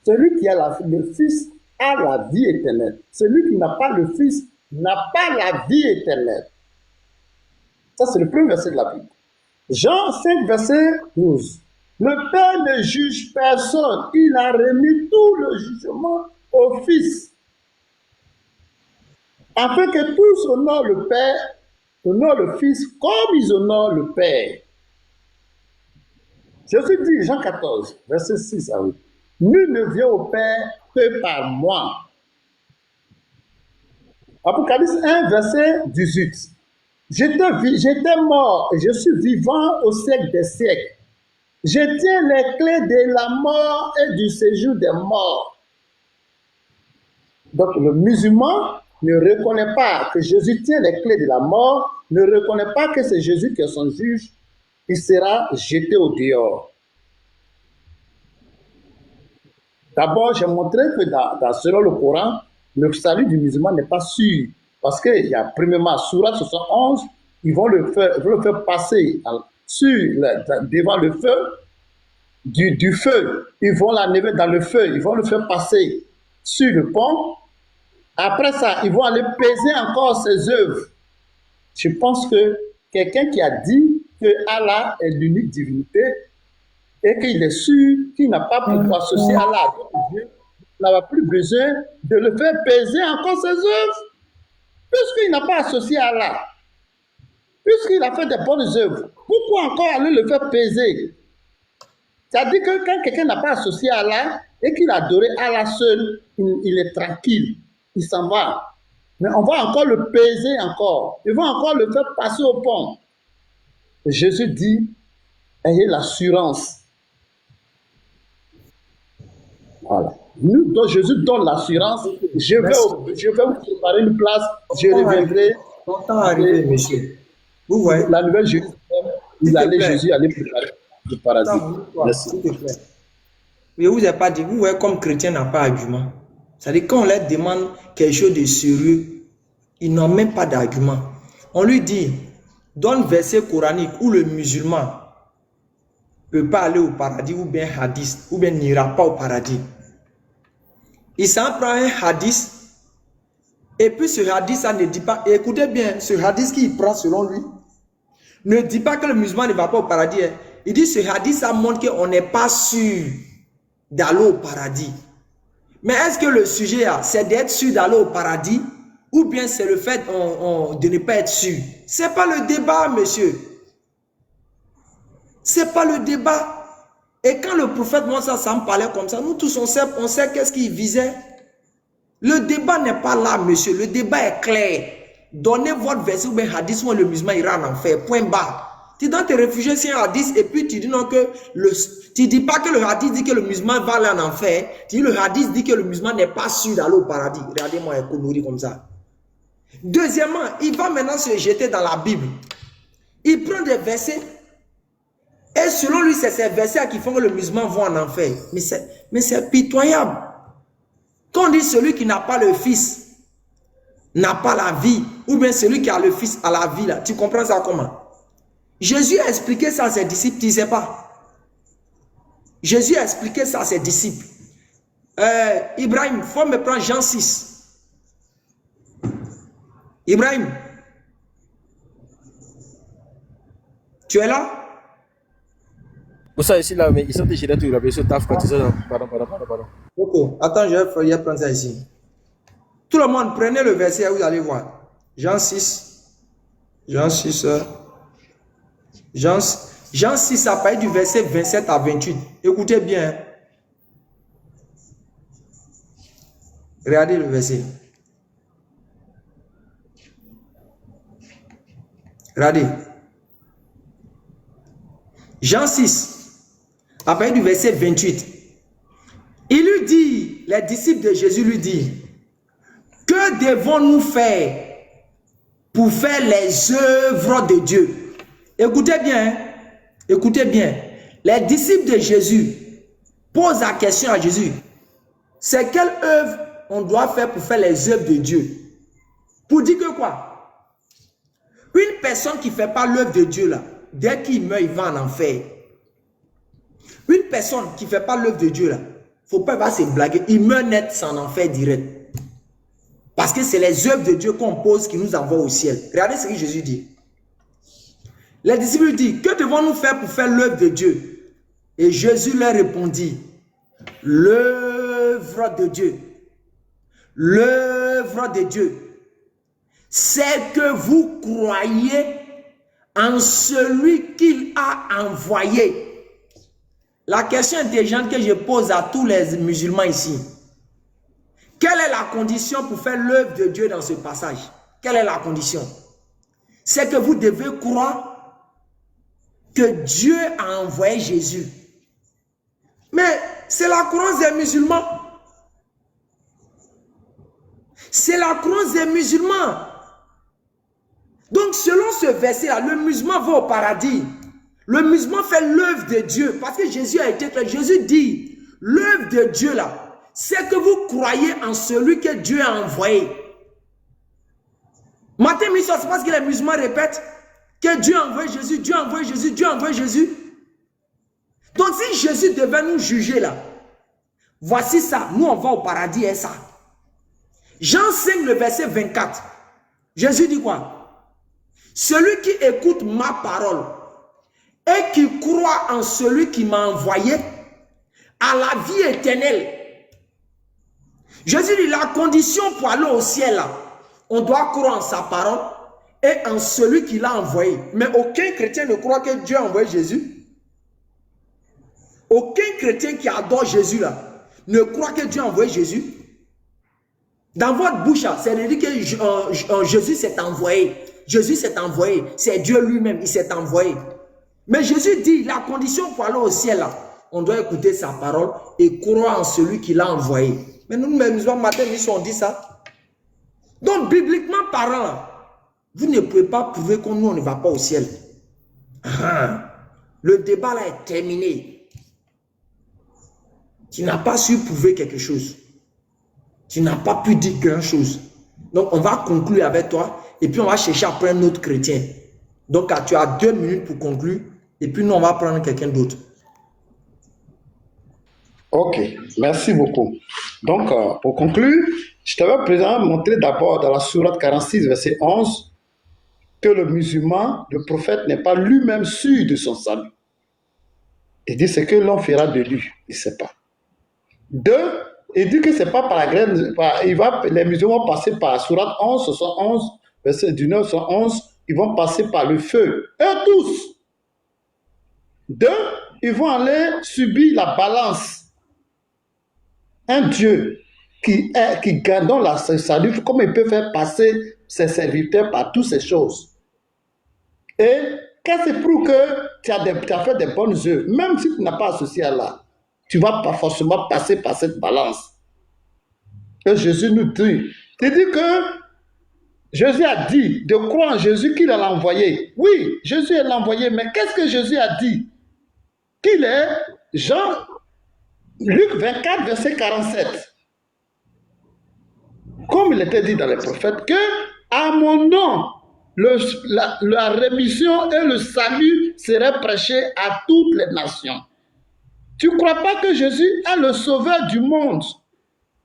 Celui qui a le Fils a la vie éternelle. Celui qui n'a pas le Fils n'a pas la vie éternelle. Ça, c'est le premier verset de la Bible. Jean 5, verset 12. Le Père ne juge personne. Il a remis tout le jugement au Fils. Afin que tous honorent le Père, honorent le Fils comme ils honorent le Père. Jésus dit, Jean 14, verset 6 à 8. Nul ne vient au Père que par moi. Apocalypse 1, verset 18. J'étais mort et je suis vivant au siècle des siècles. Je tiens les clés de la mort et du séjour des morts. Donc le musulman ne reconnaît pas que Jésus tient les clés de la mort, ne reconnaît pas que c'est Jésus qui est son juge, il sera jeté au dehors. D'abord, j'ai montré que selon le Coran, le salut du musulman n'est pas sûr. Parce qu'il y a premièrement Sourate 71, ils vont le faire passer devant le feu, du feu. Ils vont l'enlever dans le feu, ils vont le faire passer sur le pont. Après ça, ils vont aller peser encore ses œuvres. Je pense que quelqu'un qui a dit que Allah est l'unique divinité et qu'il est sûr qu'il n'a pas pour associer Allah à d'autres dieux, n'a plus besoin de le faire peser encore ses œuvres. Puisqu'il n'a pas associé Allah, puisqu'il a fait des bonnes œuvres, pourquoi encore aller le faire peser? C'est-à-dire que quand quelqu'un n'a pas associé Allah et qu'il a adoré Allah seul, il est tranquille, il s'en va. Mais on va encore le peser encore. Ils vont encore le faire passer au pont. Et Jésus dit, ayez l'assurance. Voilà. Jésus donne l'assurance. Je vais vous préparer une place. Je reviendrai.
Ton temps arrivé, monsieur. Vous voyez?
La nouvelle Jérusalem, Jésus allait préparer le paradis. Merci.
S'il te plaît. Je ne vous ai pas dit, vous voyez, comme chrétien n'a pas d'argument. C'est-à-dire, quand on leur demande quelque chose de sérieux, ils n'ont même pas d'argument. On lui dit, donne verset coranique où le musulman ne peut pas aller au paradis, ou bien hadith, ou bien n'ira pas au paradis. Il s'en prend un hadith, et puis ce hadith, ça ne dit pas, écoutez bien, ce hadith qu'il prend selon lui, ne dit pas que le musulman ne va pas au paradis. Hein. Il dit, ce hadith, ça montre qu'on n'est pas sûr d'aller au paradis. Mais est-ce que le sujet, c'est d'être sûr d'aller au paradis, ou bien c'est le fait de ne pas être sûr? Ce n'est pas le débat, monsieur. Ce n'est pas le débat. Et quand le prophète Moïse me parlait comme ça, nous tous, on sait qu'est-ce qu'il visait. Le débat n'est pas là, monsieur. Le débat est clair. Donnez votre verset ou bien hadith, où le musulman ira en enfer. Point barre. Tu dois te réfugier sur un hadith et puis tu dis non que tu dis pas que le hadith dit que le musulman va aller en enfer. Tu dis le hadith dit que le musulman n'est pas sûr d'aller au paradis. Regardez-moi un connerie comme ça. Deuxièmement, il va maintenant se jeter dans la Bible. Il prend des versets et selon lui, c'est ces versets qui font que le musulman va en enfer. Mais c'est pitoyable. Quand on dit celui qui n'a pas le fils n'a pas la vie, ou bien celui qui a le fils a la vie, là, tu comprends ça comment? Jésus a expliqué ça à ses disciples, tu ne sais pas. Jésus a expliqué ça à ses disciples. Ibrahim, il faut me prendre Jean 6. Ibrahim, tu es là?
Pour ça, ici, là, mais ils sont déjà là, tu as ce taf quand tu sais. Pardon.
Ok, attends, je vais prendre ça ici. Tout le monde, prenez le verset, vous allez voir. Jean 6. Jean 6, ça parle du verset 27 à 28. Écoutez bien. Regardez le verset. Regardez. Jean 6, à partir du verset 28. Il lui dit, les disciples de Jésus lui disent, que devons-nous faire pour faire les œuvres de Dieu? Écoutez bien, écoutez bien. Les disciples de Jésus posent la question à Jésus. C'est quelle œuvre on doit faire pour faire les œuvres de Dieu? Pour dire que quoi? Une personne qui ne fait pas l'œuvre de Dieu là, dès qu'il meurt, il va en enfer. Une personne qui ne fait pas l'œuvre de Dieu là, il ne faut pas se blaguer, il meurt net sans enfer direct. Parce que c'est les œuvres de Dieu qu'on pose qui nous envoient au ciel. Regardez ce que Jésus dit. Les disciples lui disent, que devons-nous faire pour faire l'œuvre de Dieu? Et Jésus leur répondit, l'œuvre de Dieu, l'œuvre de Dieu, c'est que vous croyez en celui qu'il a envoyé. La question intelligente que je pose à tous les musulmans ici, quelle est la condition pour faire l'œuvre de Dieu dans ce passage? Quelle est la condition? C'est que vous devez croire que Dieu a envoyé Jésus. Mais c'est la croyance des musulmans. C'est la croyance des musulmans. Donc selon ce verset-là, le musulman va au paradis. Le musulman fait l'œuvre de Dieu. Parce que Jésus a été clair. Jésus dit, l'œuvre de Dieu là, c'est que vous croyez en celui que Dieu a envoyé. Matin, c'est parce que les musulmans répètent que Dieu a envoyé Jésus, Dieu a envoyé Jésus, Dieu a envoyé Jésus. Donc si Jésus devait nous juger là, voici ça, nous on va au paradis et ça. Jean 5, le verset 24. Jésus dit quoi? Celui qui écoute ma parole et qui croit en celui qui m'a envoyé a la vie éternelle. Jésus dit la condition pour aller au ciel là, on doit croire en sa parole et en celui qui l'a envoyé. Mais aucun chrétien ne croit que Dieu a envoyé Jésus. Aucun chrétien qui adore Jésus là ne croit que Dieu a envoyé Jésus. Dans votre bouche, c'est de dire que Jésus s'est envoyé. Jésus s'est envoyé. C'est Dieu lui-même, il s'est envoyé. Mais Jésus dit, la condition pour aller au ciel, là, on doit écouter sa parole et croire en celui qui l'a envoyé. Mais nous, les musulmans, matin, on dit ça. Donc, bibliquement parlant,
Vous ne pouvez pas prouver que nous, on ne va pas au ciel. Le débat là est terminé. Tu n'as pas su prouver quelque chose. Tu n'as pas pu dire quelque chose. Donc, on va conclure avec toi et puis on va chercher après un autre chrétien. Donc, tu as 2 minutes pour conclure et puis nous, on va prendre quelqu'un d'autre.
Ok, merci beaucoup. Donc, pour conclure, je t'avais présent montré d'abord dans la sourate 46, verset 11, que le musulman, le prophète, n'est pas lui-même sûr de son salut. Il dit ce que l'on fera de lui, il ne sait pas. 2, il dit que ce n'est pas par la graine, les musulmans vont passer par la sourate 11, 71, verset 19, 71, ils vont passer par le feu. Eux tous. 2, ils vont aller subir la balance. Un Dieu qui garde la salut, comment il peut faire passer ses serviteurs par toutes ces choses. Et qu'est-ce qui prouve que tu as fait des bonnes œuvres, même si tu n'as pas associé à Allah, tu ne vas pas forcément passer par cette balance. Et Jésus nous dit, il dit que Jésus a dit de croire en Jésus qu'il l'a envoyé. Oui, Jésus l'a envoyé, mais qu'est-ce que Jésus a dit? Qu'il est Luc 24, verset 47. Comme il était dit dans les prophètes, que à mon nom, la rémission et le salut seraient prêchés à toutes les nations. Tu ne crois pas que Jésus est le sauveur du monde?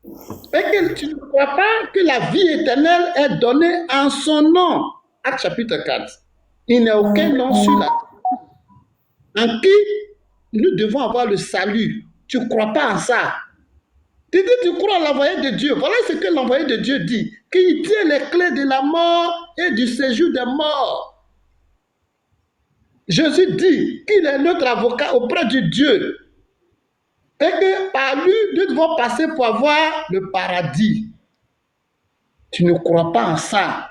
Et que tu ne crois pas que la vie éternelle est donnée en son nom? Acte chapitre 4. Il n'y a aucun nom sur la terre en qui nous devons avoir le salut. Tu ne crois pas en ça. Tu dis, tu crois en l'envoyé de Dieu. Voilà ce que l'envoyé de Dieu dit. Qu'il tient les clés de la mort et du séjour des morts. Jésus dit qu'il est notre avocat auprès de Dieu. Et que par lui, nous devons passer pour avoir le paradis. Tu ne crois pas en ça.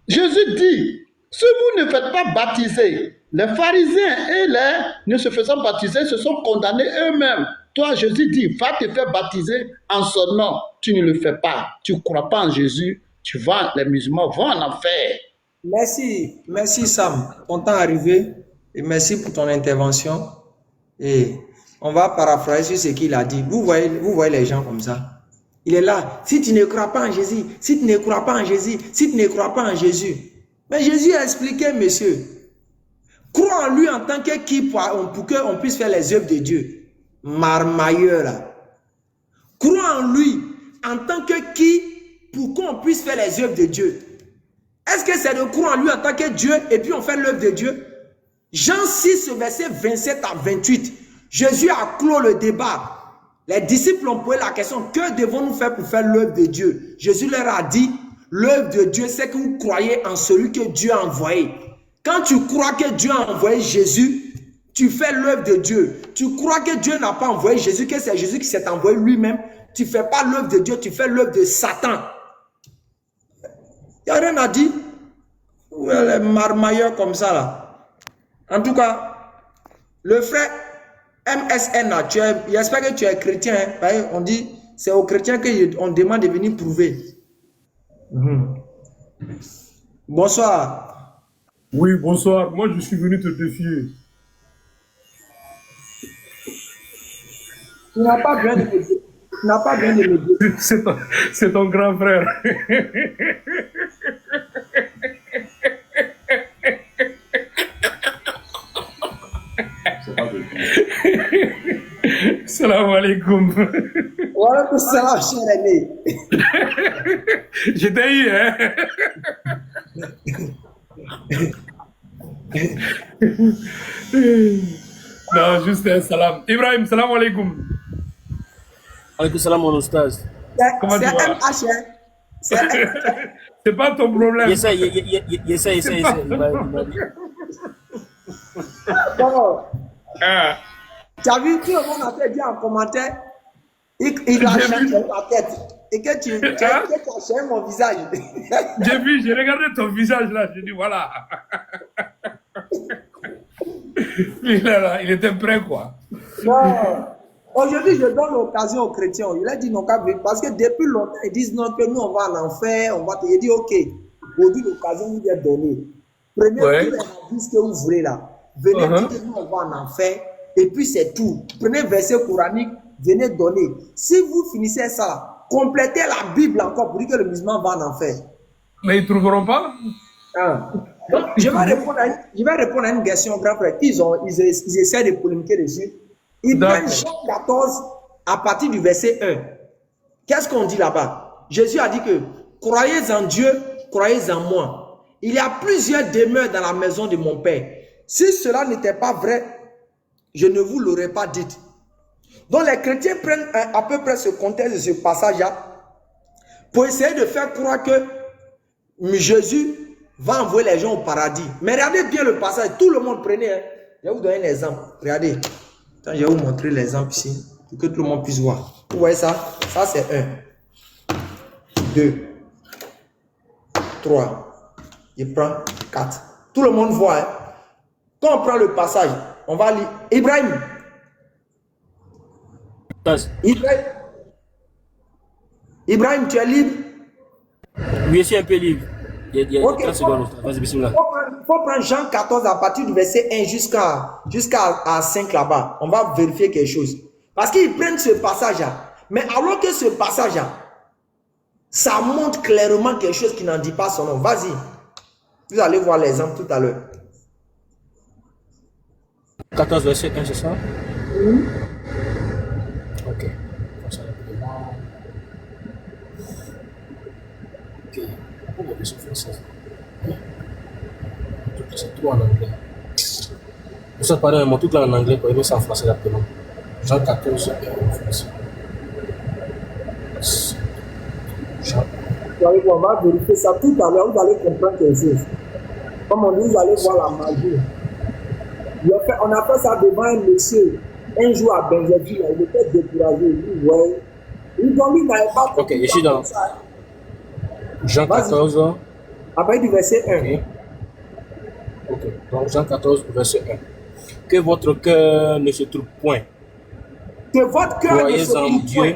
Jésus dit, si vous ne faites pas baptiser, les pharisiens et les ne se faisant baptiser se sont condamnés eux-mêmes. Toi, Jésus dit, va te faire baptiser en son nom. Tu ne le fais pas. Tu ne crois pas en Jésus. Les musulmans vont en enfer.
Merci Sam. Ton temps est arrivé et merci pour ton intervention. Et on va paraphraser ce qu'il a dit. Vous voyez les gens comme ça. Il est là. Si tu ne crois pas en Jésus, si tu ne crois pas en Jésus, si tu ne crois pas en Jésus. Mais Jésus a expliqué, monsieur. Crois en lui en tant que qui pour qu'on puisse faire les œuvres de Dieu. Marmailleur là. Crois en lui en tant que qui pour qu'on puisse faire les œuvres de Dieu. Est-ce que c'est de croire en lui en tant que Dieu et puis on fait l'œuvre de Dieu? Jean 6, verset 27 à 28. Jésus a clos le débat. Les disciples ont posé la question, que devons-nous faire pour faire l'œuvre de Dieu? Jésus leur a dit, l'œuvre de Dieu, c'est que vous croyez en celui que Dieu a envoyé. Quand tu crois que Dieu a envoyé Jésus, tu fais l'œuvre de Dieu. Tu crois que Dieu n'a pas envoyé Jésus, que c'est Jésus qui s'est envoyé lui-même. Tu ne fais pas l'œuvre de Dieu, tu fais l'œuvre de Satan. Il n'y a rien à dire. Les marmailleurs comme ça là. En tout cas, le frère MSN, j'espère que tu es chrétien. Hein? On dit, c'est aux chrétiens qu'on demande de venir prouver. Bonsoir.
Oui, bonsoir. Moi, je suis venu te défier.
Tu n'as pas besoin de me dire. Tu n'as pas besoin de me dire.
C'est ton grand frère. Salam alaikum.
Wa alaikum salam, cher aîné.
J'étais eu, hein. Non, juste un salam. Ibrahim, salam alaikum.
Alaikum salam, mon ostaz.
Comment tu vas? C'est pas ton problème.
Essaye.
Bon. Tu as vu, tout le monde a fait bien en commentaire. Il a changé ta tête. Et que tu as changé mon visage.
J'ai vu, j'ai regardé ton visage là. J'ai dit voilà. Il était prêt quoi.
Non. Aujourd'hui, je donne l'occasion aux chrétiens. Il a dit non, parce que depuis longtemps, ils disent non, que nous on va en enfer, on va te dire ok. aujourd'hui l'occasion vous est donnée. Prenez
Ouais.
tous les hadiths que vous voulez là. Venez dites nous on va en enfer. Et puis c'est tout. Prenez verset coranique, venez donner. Si vous finissez ça là, complétez la Bible encore pour dire que le musulman va en enfer.
Mais ils ne trouveront pas.
Hein. Donc, je vais répondre à une question, grand frère. Ils essaient de polémiquer dessus. Ils prennent Jean 14 à partir du verset 1. Qu'est-ce qu'on dit là-bas? Jésus a dit que croyez en Dieu, croyez en moi. Il y a plusieurs demeures dans la maison de mon Père. Si cela n'était pas vrai, je ne vous l'aurais pas dit. Donc les chrétiens prennent à peu près ce contexte de ce passage-là pour essayer de faire croire que Jésus va envoyer les gens au paradis. Mais regardez bien le passage, tout le monde prenait. Hein. Je vais vous donner un exemple. Regardez. Attends, je vais vous montrer l'exemple ici pour que tout le monde puisse voir. Vous voyez ça? Ça c'est 1, 2, 3. Je prends 4. Tout le monde voit. Hein? Quand on prend le passage, on va lire. Ibrahim. Ibrahim, tu es libre?
Oui, je suis un peu libre. Il y a
Ok,
30 secondes. Vas-y, bismillah.
Il faut prendre Jean 14 à partir du verset 1 jusqu'à 5 là-bas. On va vérifier quelque chose. Parce qu'ils prennent ce passage-là. Mais alors que ce passage-là, ça montre clairement quelque chose qui n'en dit pas son nom. Vas-y. Vous allez voir l'exemple tout à l'heure.
14 verset 1, c'est ça? Ok. Ok. Pourquoi la version française? C'est tout en anglais. Pour ça, pareil, moi, tout là en anglais, pour ça en français rapidement. Jean 14, en français. Jean.
On va vérifier ça tout à l'heure. Vous allez comprendre quelque chose. Comme on dit, vous allez voir la magie. On a fait ça devant un monsieur. Un jour à Benjerville, il était découragé. Il dit, ouais. Il n'avait pas.
Ok, je suis dans Jean 14.
Après du verset 1.
Ok, donc Jean 14, verset 1. Que votre cœur ne se trouve point.
Que votre cœur ne se trouve point.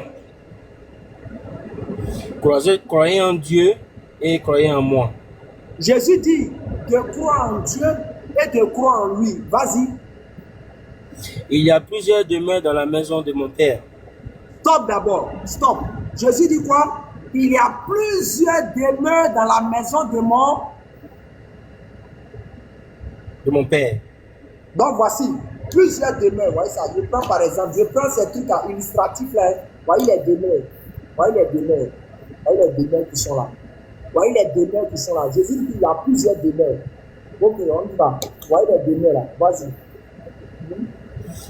Croyez en Dieu et croyez en moi.
Jésus dit de croire en Dieu et de croire en lui. Vas-y.
Il y a plusieurs demeures dans la maison de mon Père.
Stop d'abord. Stop. Jésus dit quoi? Il y a plusieurs demeures dans la maison de
mon Père.
Donc voici, plusieurs demeures. Voyez ça. Je prends par exemple, je prends ces trucs illustratifs là. Voyez les demeures. Voyez les demeures. Voyez les demeures qui sont là. Voyez les demeures qui sont là. Jésus dit qu'il y a plusieurs demeures. Ok, on y va. Voyez les demeures là. Vas-y.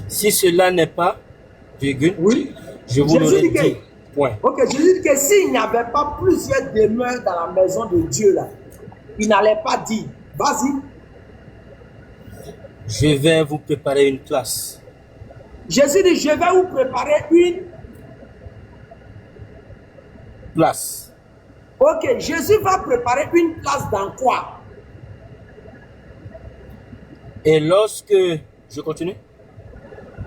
Si cela n'est pas, virgule,
oui,
je vous l'aurais dit. Point.
Ok, Jésus dit que s'il n'y avait pas plusieurs demeures dans la maison de Dieu là, il n'allait pas dire. Vas-y.
Je vais vous préparer une place.
Jésus dit, je vais vous préparer une
place.
Ok, Jésus va préparer une place dans quoi?
Et lorsque... Je continue?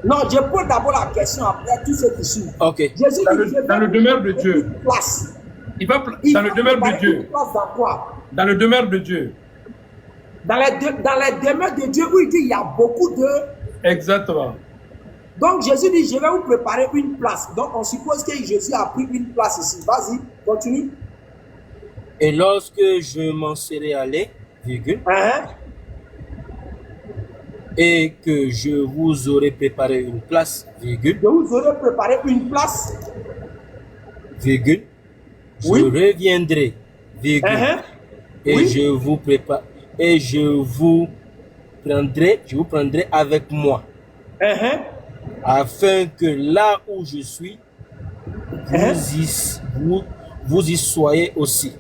Non, je pose d'abord la question après tout ce qui suit.
Ok.
Jésus dit,
dans le demeure de Dieu.
Une place.
Il va dans le demeure de Dieu.
Une place dans quoi?
Dans le demeure de Dieu.
Dans les demeures de Dieu où il dit il y a beaucoup de...
Exactement.
Donc Jésus dit, je vais vous préparer une place. Donc on suppose que Jésus a pris une place ici. Vas-y, continue.
Et lorsque je m'en serai allé, virgule, et que je vous aurai préparé une place, virgule,
je vous aurai préparé une place,
virgule,
oui,
je reviendrai, virgule, et oui, je vous prépare, et je vous prendrai avec moi, afin que là où je suis, vous y soyez aussi.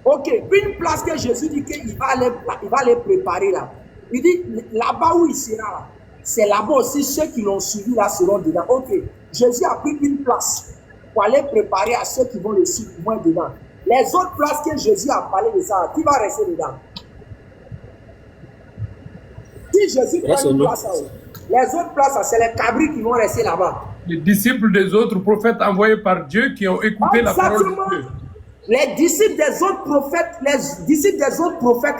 Ok, une place que Jésus dit qu'il va les préparer là. Il dit là-bas où il sera là, c'est là-bas aussi ceux qui l'ont suivi là seront dedans. Ok, Jésus a pris une place pour aller préparer à ceux qui vont le suivre moins dedans. Les autres places que Jésus a parlé de ça, qui va rester dedans? Si Jésus prend une place là, les autres places, c'est les cabris qui vont rester là-bas.
Les disciples des autres prophètes envoyés par Dieu qui ont écouté la parole de Dieu.
Les disciples des autres prophètes,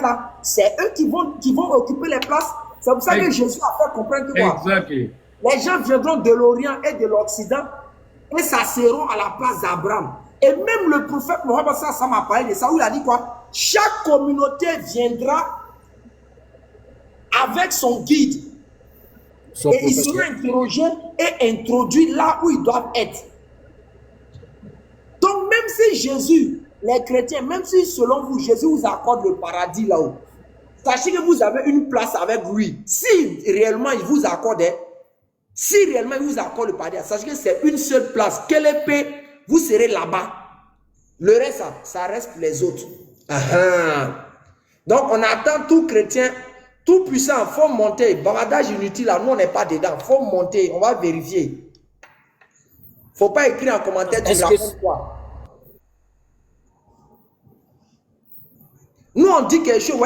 là, c'est eux qui vont occuper les places. C'est pour ça que Jésus a fait comprendre que
Exactly.
les gens viendront de l'Orient et de l'Occident et s'asseront à la place d'Abraham. Et même le prophète Mohammed, ça m'a parlé de ça, où il a dit quoi? Chaque communauté viendra avec son guide. Et ils seront interrogés et introduits là où ils doivent être. Donc même si Jésus, les chrétiens, même si selon vous, Jésus vous accorde le paradis là-haut, sachez que vous avez une place avec lui. Si réellement il vous accorde, le paradis, sachez que c'est une seule place. Quelle épée, vous serez là-bas. Le reste, ça reste pour les autres. Donc on attend tout chrétien, tout puissant, il faut monter. Bavardage inutile, là, nous on n'est pas dedans. Il faut monter, on va vérifier. Il ne faut pas écrire en commentaire, tu racontes quoi. Nous on dit quelque chose,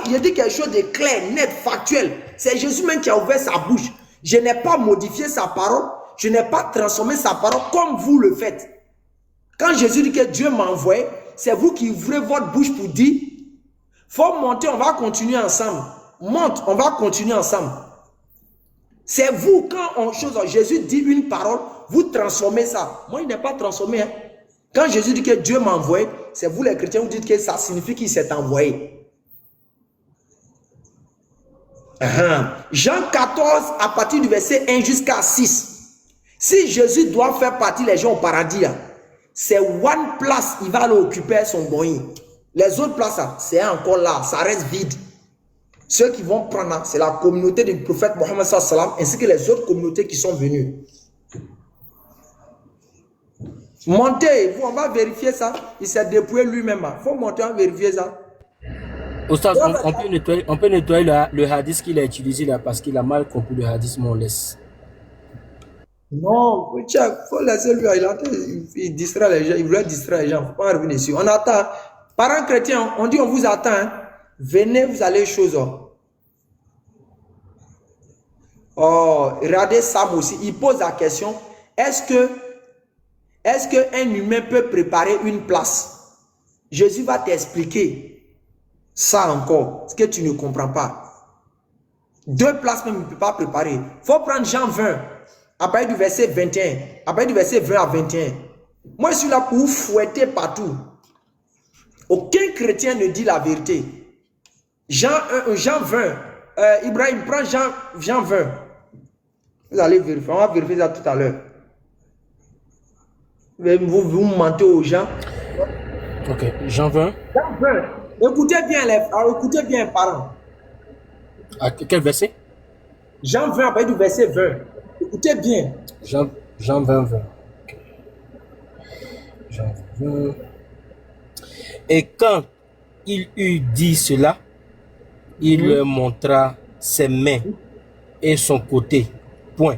il dit quelque chose de clair, net, factuel. C'est Jésus même qui a ouvert sa bouche. Je n'ai pas modifié sa parole, je n'ai pas transformé sa parole comme vous le faites. Quand Jésus dit que Dieu m'a envoyé, c'est vous qui ouvrez votre bouche pour dire, faut monter, on va continuer ensemble. Monte, on va continuer ensemble. C'est vous, quand Jésus dit une parole, vous transformez ça. Moi, il n'est pas transformé. Hein. Quand Jésus dit que Dieu m'a envoyé, c'est vous les chrétiens, vous dites que ça signifie qu'il s'est envoyé. Jean 14, à partir du verset 1 jusqu'à 6. Si Jésus doit faire partie les gens au paradis, c'est one place, il va l'occuper son boï. Les autres places, c'est encore là, ça reste vide. Ceux qui vont prendre, c'est la communauté du prophète Mohammed sallam, ainsi que les autres communautés qui sont venues. Montez, on va vérifier ça. Il s'est dépouillé lui-même. Il faut monter, on va vérifier ça.
Oustaz, on peut nettoyer le hadith qu'il a utilisé là parce qu'il a mal compris le hadith, mais on laisse.
Non, il faut laisser lui. Il distrait les gens, il voulait distraire les gens. Il ne faut pas revenir dessus. On attend. Parents chrétiens, on dit on vous attend. Hein. Venez, vous allez chose. Oh, regardez Sam aussi. Il pose la question, est-ce qu'un humain peut préparer une place? Jésus va t'expliquer ça encore, ce que tu ne comprends pas. 2 places même, il ne peut pas préparer. Il faut prendre Jean 20, à partir du verset 21, à partir du verset 20 à 21. Moi, je suis là pour vous fouetter partout. Aucun chrétien ne dit la vérité. Jean 20, Ibrahim, prends Jean 20. Vous allez vérifier, on va vérifier ça tout à l'heure. Vous mentez aux gens.
Ok, Jean 20.
Jean 20. Écoutez bien les parents.
À quel verset?
Jean 20, après du verset 20. Écoutez bien.
Jean 20, 20. Okay. Jean 20. Et quand il eut dit cela, il leur montra ses mains et son côté. Point.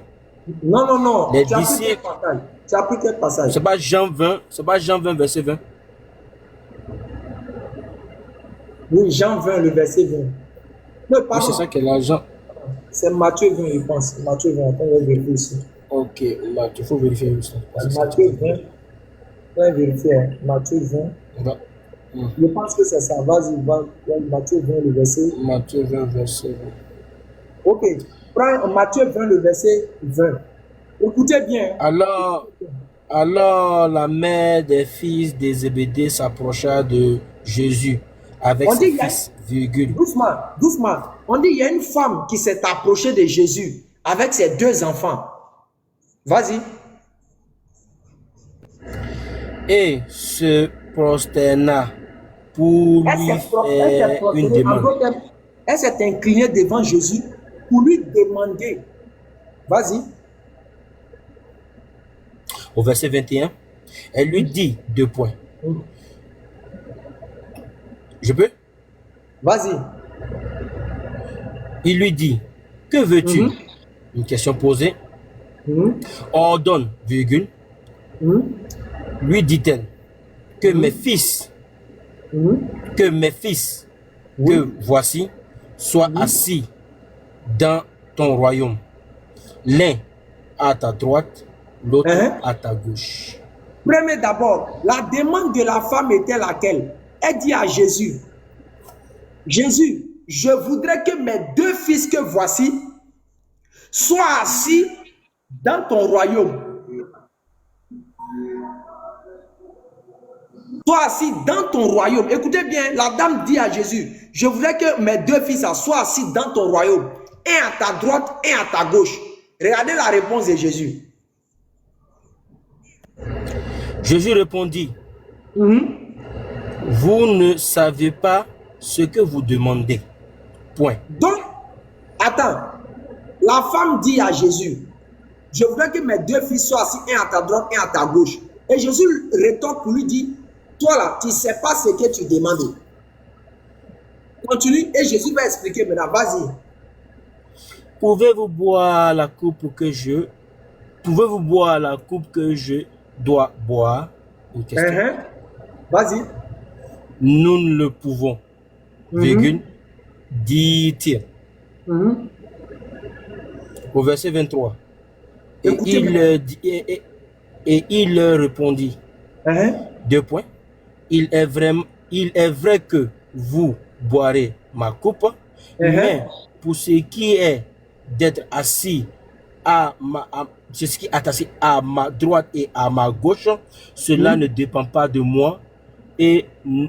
Non.
Les disciples.
Tu as pris quel passage?
C'est pas Jean 20, verset 20.
Oui, Jean 20, le verset 20.
Oui, c'est ça qu'elle a, Jean.
C'est Matthieu 20, je pense. Matthieu 20, on va vérifier ici.
Ok, Matthieu, il faut vérifier ça.
Matthieu 20. On va vérifier. Matthieu 20. Je pense que c'est ça. Vas-y, Matthieu 20, le verset.
Matthieu 20, verset 20.
Ok. Prends Matthieu 20, le verset 20. Écoutez bien.
Alors la mère des fils des Zébédée s'approcha de Jésus avec ses fils, virgule.
Doucement. On dit il y a une femme qui s'est approchée de Jésus avec ses 2 enfants. Vas-y.
Et se prosterna pour lui faire une demande.
Elle s'est inclinée devant Jésus pour lui demander. Vas-y.
Au verset 21, elle lui dit 2 points. Je peux?
Vas-y.
Il lui dit, que veux-tu? Une question posée. Ordonne, virgule. Lui dit-elle, que mes fils, que voici, soient assis dans ton royaume. L'un à ta droite, l'autre à ta gauche.
Prenez d'abord, la demande de la femme était laquelle? Elle dit à Jésus, Jésus, je voudrais que mes 2 fils que voici soient assis dans ton royaume. Sois assis dans ton royaume. Écoutez bien, la dame dit à Jésus, je voudrais que mes 2 fils soient assis dans ton royaume, un à ta droite et à ta gauche. Regardez la réponse de Jésus.
Jésus répondit, vous ne savez pas ce que vous demandez. Point.
Donc, attends, la femme dit à Jésus, je voudrais que mes 2 fils soient assis, un à ta droite et un à ta gauche. Et Jésus rétorque pour lui dire, toi là, tu ne sais pas ce que tu demandes. Continue et Jésus va expliquer maintenant, vas-y.
Pouvez-vous boire la coupe que je dois boire? Une question.
Vas-y.
Nous ne le pouvons, dit-il. Au verset 23. Et il leur répondit, 2 points, il est vrai que vous boirez ma coupe, mais pour ce qui est d'être assis à ma droite et à ma gauche, cela ne dépend pas de moi, et ne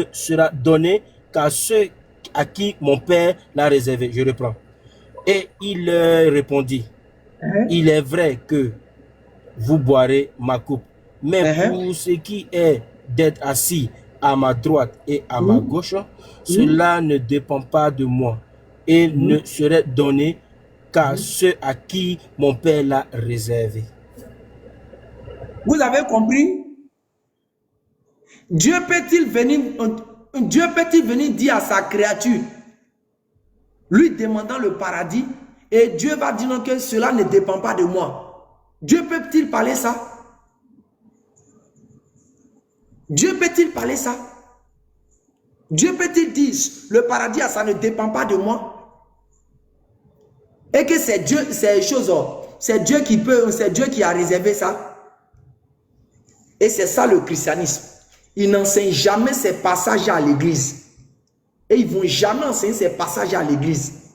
sera donné qu'à ceux à qui mon Père l'a réservé. Je reprends. Et il leur répondit, il est vrai que vous boirez ma coupe, mais pour ce qui est d'être assis à ma droite et à ma gauche, cela ne dépend pas de moi et ne serait donné qu'à ceux à qui mon Père l'a réservé.
Vous avez compris? Dieu peut-il venir dire à sa créature, lui demandant le paradis, et Dieu va dire non, que cela ne dépend pas de moi. Dieu peut-il parler ça? Dieu peut-il parler ça? Dieu peut-il dire le paradis, ça ne dépend pas de moi? Et que c'est Dieu, c'est Dieu qui peut, c'est Dieu qui a réservé ça. Et c'est ça le christianisme. Ils n'enseignent jamais ces passages à l'église. Et ils ne vont jamais enseigner ces passages à l'église.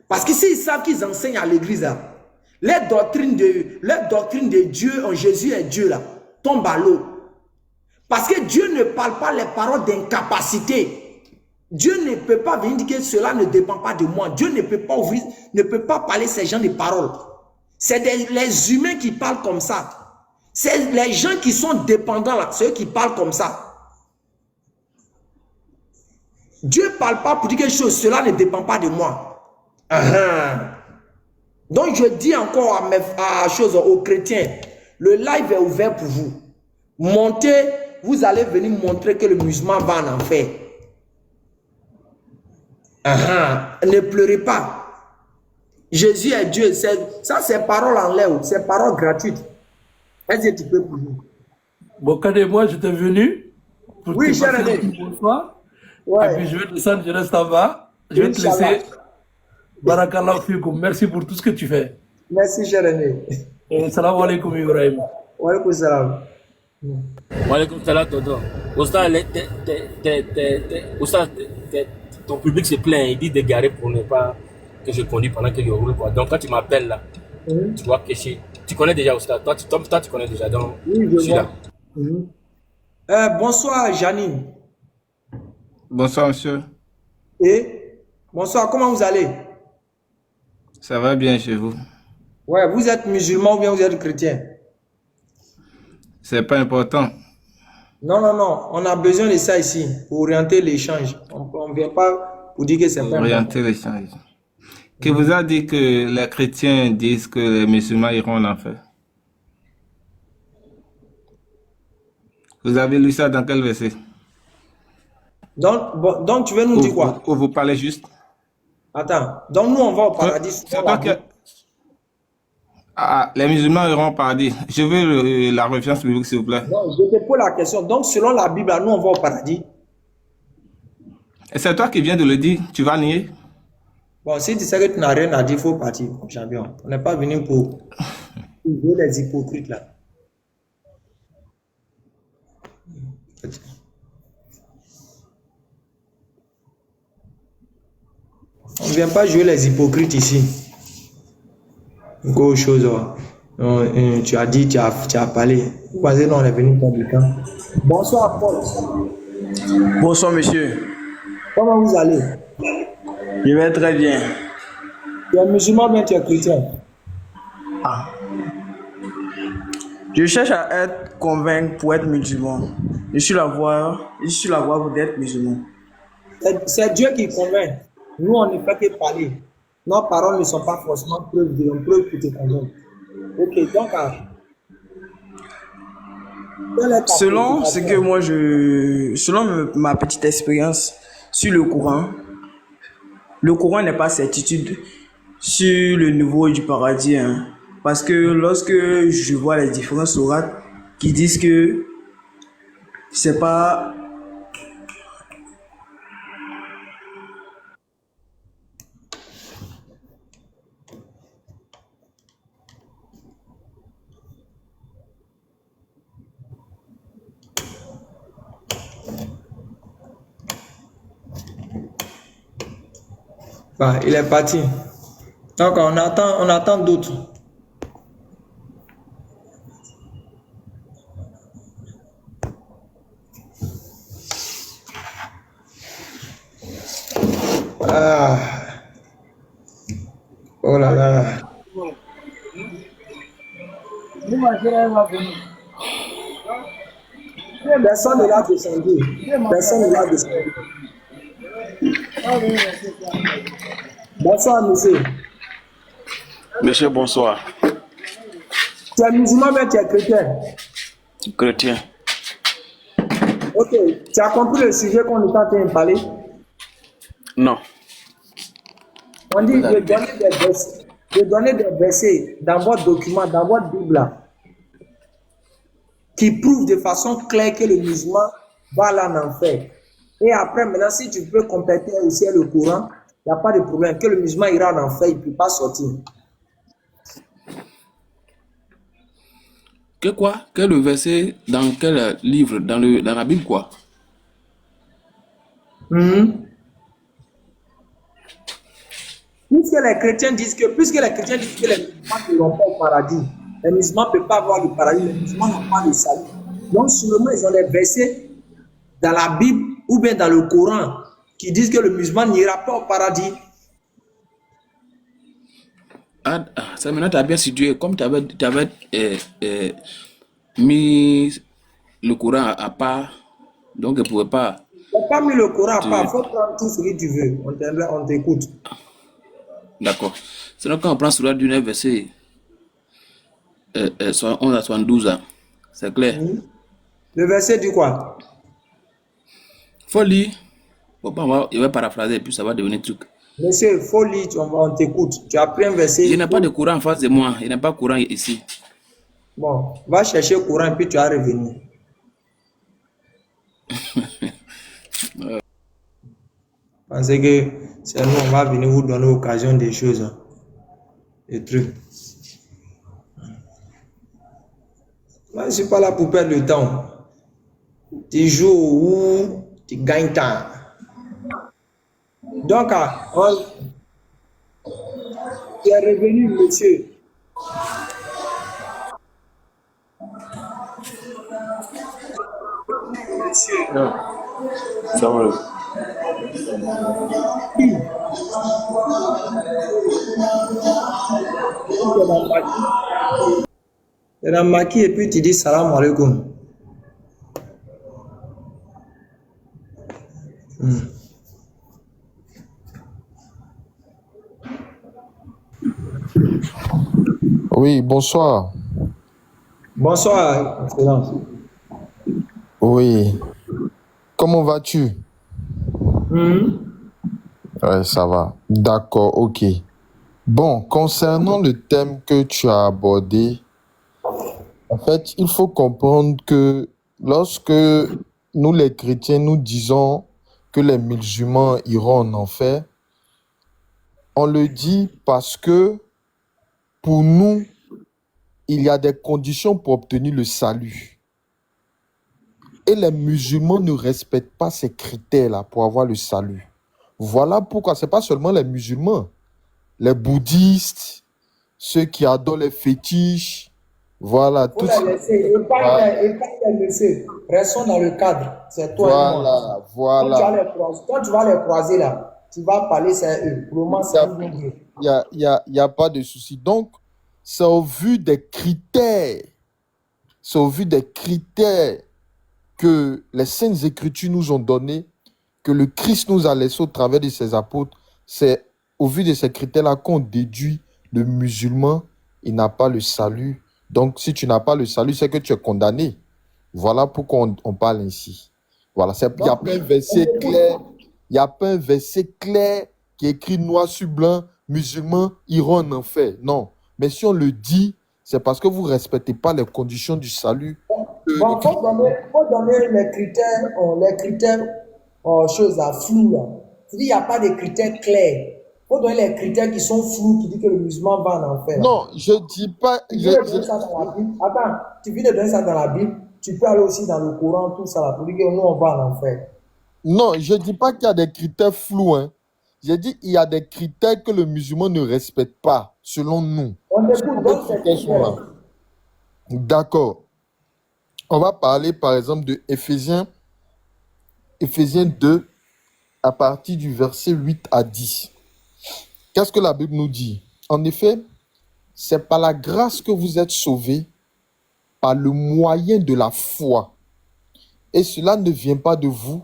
Parce que s'ils savent qu'ils enseignent à l'église, les doctrines de Dieu, en Jésus est Dieu, là, tombent à l'eau. Parce que Dieu ne parle pas les paroles d'incapacité. Dieu ne peut pas venir dire que cela ne dépend pas de moi. Dieu ne peut pas parler ces gens de paroles. C'est les humains qui parlent comme ça. C'est les gens qui sont dépendants là, ceux qui parlent comme ça. Dieu ne parle pas pour dire quelque chose, cela ne dépend pas de moi. Donc je dis encore aux chrétiens, le live est ouvert pour vous. Montez, vous allez venir montrer que le musulman va en enfer. Ne pleurez pas. Jésus est Dieu. Ça, c'est parole en l'air, c'est parole gratuite. Est-ce que tu peux pour nous?
Bon, quand moi, j'étais venu pour
oui,
te passer le bonsoir. Ouais. Et puis je vais descendre, je reste en bas. Je vais te laisser. Barakallahu fikoum. Merci pour tout ce que tu fais.
Merci, cher René.
Salam alaikum, Ibrahim.
Wa alaikum salam.
Wa alaikum salam, tonton. Ton public se plaint, il dit de garer pour ne pas que je conduis pendant que je roule. Donc quand tu m'appelles là, tu dois cacher. Tu connais déjà Oustad, toi tu connais déjà, donc
oui, je suis là. Bonsoir Janine.
Bonsoir monsieur.
Et bonsoir, comment vous allez?
Ça va bien chez vous?
Ouais, vous êtes musulman ou bien vous êtes chrétien?
C'est pas important.
Non, on a besoin de ça ici pour orienter l'échange. On ne vient pas pour dire que c'est pas important.
Orienter l'échange. Qui vous a dit que les chrétiens disent que les musulmans iront en enfer? Vous avez lu ça dans quel verset?
Donc tu veux nous dire quoi?
Ou vous parlez juste?
Attends, donc nous on va au paradis.
Les musulmans iront au paradis. Je veux la référence biblique s'il vous plaît.
Non, je te pose la question. Donc selon la Bible, nous on va au paradis.
Et c'est toi qui viens de le dire, tu vas nier?
Bon, si tu sais que tu n'as rien à dire, il faut partir, champion. On n'est pas venu pour jouer les hypocrites là. On ne vient pas jouer les hypocrites ici. Go chose. Tu as dit, tu as parlé. Pourquoi non, on est venu pour le temps. Bonsoir, Paul.
Bonsoir, monsieur.
Comment vous allez?
Je vais très bien.
Tu es musulman, mais tu es chrétien.
Je cherche à être convaincu pour être musulman. Je suis la voie pour être musulman.
C'est Dieu qui convainc. Nous, on ne fait que parler. Nos paroles ne sont pas forcément preuves pour te convaincre. Ok, donc,
selon ce que moi selon ma petite expérience sur le Coran n'est pas certitude sur le niveau du paradis. Hein. Parce que lorsque je vois les différentes sourates qui disent que c'est pas
bah, il est parti. Donc, on attend d'autres. Ah. Oh là là. Personne ne l'a descendu. Personne ne l'a descendu. Bonsoir, monsieur.
Monsieur, bonsoir.
Tu es musulman, mais tu es chrétien.
Chrétien.
Ok, tu as compris le sujet qu'on est en train de parler?
Non.
On dit de donner des versets dans votre document, dans votre Bible, là, qui prouvent de façon claire que le musulman va aller en enfer. Et après, maintenant, si tu peux compléter aussi le Coran, il n'y a pas de problème. Que le musulman ira en enfer, il ne peut pas sortir.
Que quoi? Quel verset? Dans quel livre? Dans la Bible, quoi?
Puisque les chrétiens disent que les musulmans n'iront pas au paradis, les musulmans ne peuvent pas avoir le paradis, les musulmans n'ont pas le salut. Donc, seulement, ils ont des versets dans la Bible ou bien dans le Coran qui disent que le musulman n'ira pas au paradis.
Ah, ça maintenant, tu as bien situé. Comme tu avais mis le Coran à part, donc il ne pouvait pas.
Tu n'as pas mis le Coran à part, il faut prendre tout ce que tu veux. On t'écoute.
D'accord. Sinon, quand on prend sur du verset 11 à 72, c'est clair.
Le verset dit quoi?
Faut lire. Bon, il va paraphraser et puis ça va devenir truc.
Monsieur, il faut lire, on t'écoute. Tu as pris un verset.
Il n'y a pas de courant en face de moi. Il n'y a pas de courant ici.
Bon, va chercher le courant et puis tu vas revenir. Pensez que c'est nous, on va venir vous donner l'occasion des choses, des trucs. Moi, je ne suis pas là pour perdre le temps. Tu joues où tu gagnes temps. Donc, tu es revenu, monsieur. Monsieur.
Ça va.
Tu es maquis et puis tu dis salam alaikum.
Oui, bonsoir.
Bonsoir, excellence.
Oui. Comment vas-tu? Ouais, ça va. D'accord, ok. Bon, concernant le thème que tu as abordé, en fait, il faut comprendre que lorsque nous, les chrétiens, nous disons que les musulmans iront en enfer, On le dit parce que pour nous, il y a des conditions pour obtenir le salut. Et les musulmans ne respectent pas ces critères-là pour avoir le salut. Voilà pourquoi ce n'est pas seulement les musulmans, les bouddhistes, ceux qui adorent les fétiches, voilà.
Faut les laisser. Et pas les laisser. Restons dans le cadre. C'est toi et moi.
Voilà.
Quand tu vas les croiser là, tu vas parler, c'est eux. Pour le moment, c'est eux.
Il n'y a pas de souci. Donc, c'est au vu des critères. C'est au vu des critères que les Saintes Écritures nous ont donnés, que le Christ nous a laissé au travers de ses apôtres. C'est au vu de ces critères-là qu'on déduit le musulman, il n'a pas le salut. Donc, si tu n'as pas le salut, c'est que tu es condamné. Voilà pourquoi on parle ainsi. Voilà, il n'y a pas un verset clair. Il n'y a pas un verset clair qui écrit noir sur blanc, musulmans iront en enfer. Non. Mais si on le dit, c'est parce que vous ne respectez pas les conditions du salut.
Bon, faut donner les critères choses à flou. C'est-à-dire, il n'y a pas de critères clairs. Il faut donner les critères qui sont flous, qui disent que le musulman va en enfer.
Non, je ne dis pas...
Tu viens de donner ça dans la Bible. Attends, tu viens de donner ça dans la Bible. Tu peux aller aussi dans le Coran, tout ça, là, pour dire que nous, on va en enfer.
Non, je ne dis pas qu'il y a des critères flous. Hein. J'ai dit qu'il y a des critères que le musulman ne respecte pas, selon nous.
On écoute donc ces critères.
D'accord. On va parler, par exemple, de Éphésiens 2, à partir du verset 8 à 10. Qu'est-ce que la Bible nous dit? En effet, c'est par la grâce que vous êtes sauvés, par le moyen de la foi. Et cela ne vient pas de vous,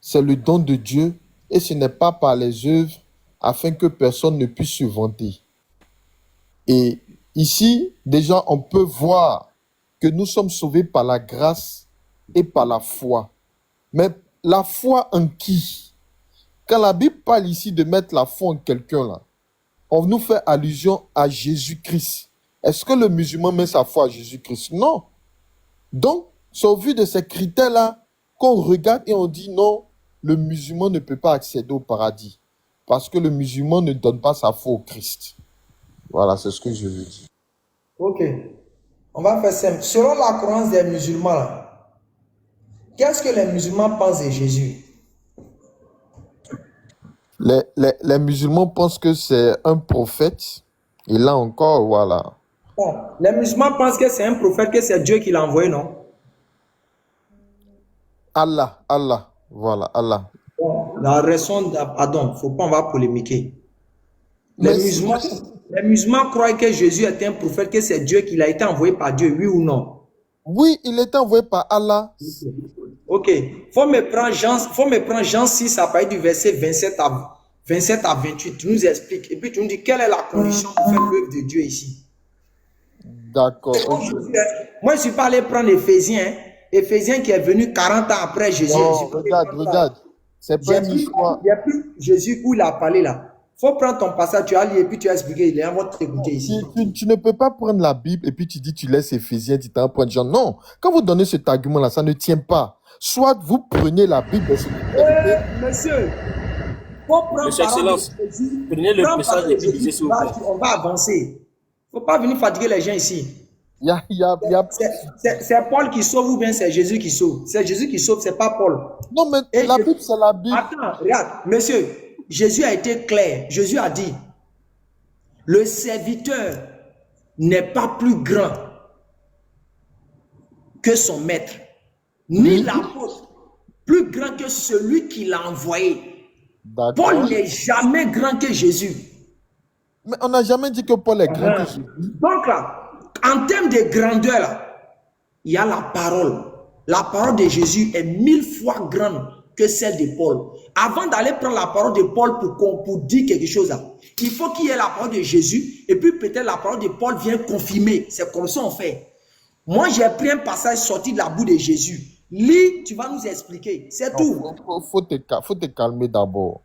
c'est le don de Dieu, et ce n'est pas par les œuvres, afin que personne ne puisse se vanter. Et ici, déjà, on peut voir que nous sommes sauvés par la grâce et par la foi. Mais la foi en qui? Quand la Bible parle ici de mettre la foi en quelqu'un, là, on nous fait allusion à Jésus-Christ. Est-ce que le musulman met sa foi à Jésus-Christ? Non. Donc, c'est au vu de ces critères-là qu'on regarde et on dit non, le musulman ne peut pas accéder au paradis. Parce que le musulman ne donne pas sa foi au Christ. Voilà, c'est ce que je veux dire.
Ok. On va faire simple. Selon la croyance des musulmans, là, qu'est-ce que les musulmans pensent de Jésus?
Les musulmans pensent que c'est un prophète. Et là encore, voilà.
Bon, les musulmans pensent que c'est un prophète, que c'est Dieu qui l'a envoyé, non?
Allah. Voilà, Allah.
Bon, la raison d'Adam, faut pas, on va polémiquer. Les musulmans croient que Jésus est un prophète, que c'est Dieu qui l'a été envoyé par Dieu, oui ou non?
Oui, il est envoyé par Allah.
Ok. Faut me prendre Jean 6 à partir du verset 27 à 28. Tu nous expliques. Et puis tu nous dis quelle est la condition pour faire l'œuvre de Dieu ici.
D'accord.
Moi, je ne suis pas allé prendre Éphésiens. Hein. Éphésiens qui est venu 40 ans après Jésus.
Non, regarde. C'est pas une histoire.
Il n'y a plus Jésus où il a parlé là. Il faut prendre ton passage, tu as lu et puis tu as expliqué. Il est en votre écouter ici.
Tu ne peux pas prendre la Bible et puis tu dis tu laisses Éphésiens, tu t'en prends Jean. Non. Quand vous donnez cet argument-là, ça ne tient pas. Soit vous prenez la Bible.
Monsieur, faut prendre
Monsieur Excellence, prenez le message et puis lisez s'il vous plaît.
On va avancer. Il ne faut pas venir fatiguer les gens ici. C'est Paul qui sauve ou bien c'est Jésus qui sauve? C'est Jésus qui sauve, c'est pas Paul.
Non, mais la Bible, c'est la Bible.
Attends, regarde, monsieur, Jésus a été clair. Jésus a dit, le serviteur n'est pas plus grand que son maître, ni l'apôtre plus grand que celui qui l'a envoyé. Paul n'est jamais grand que Jésus.
Mais on n'a jamais dit que Paul est grand que Jésus.
Donc là, en termes de grandeur, là, il y a la parole. La parole de Jésus est 1000 fois grande que celle de Paul. Avant d'aller prendre la parole de Paul pour dire quelque chose, là, il faut qu'il y ait la parole de Jésus et puis peut-être la parole de Paul vient confirmer. C'est comme ça on fait. Moi, j'ai pris un passage sorti de la bouche de Jésus. Lis, tu vas nous expliquer. C'est tout.
Faut te calmer d'abord.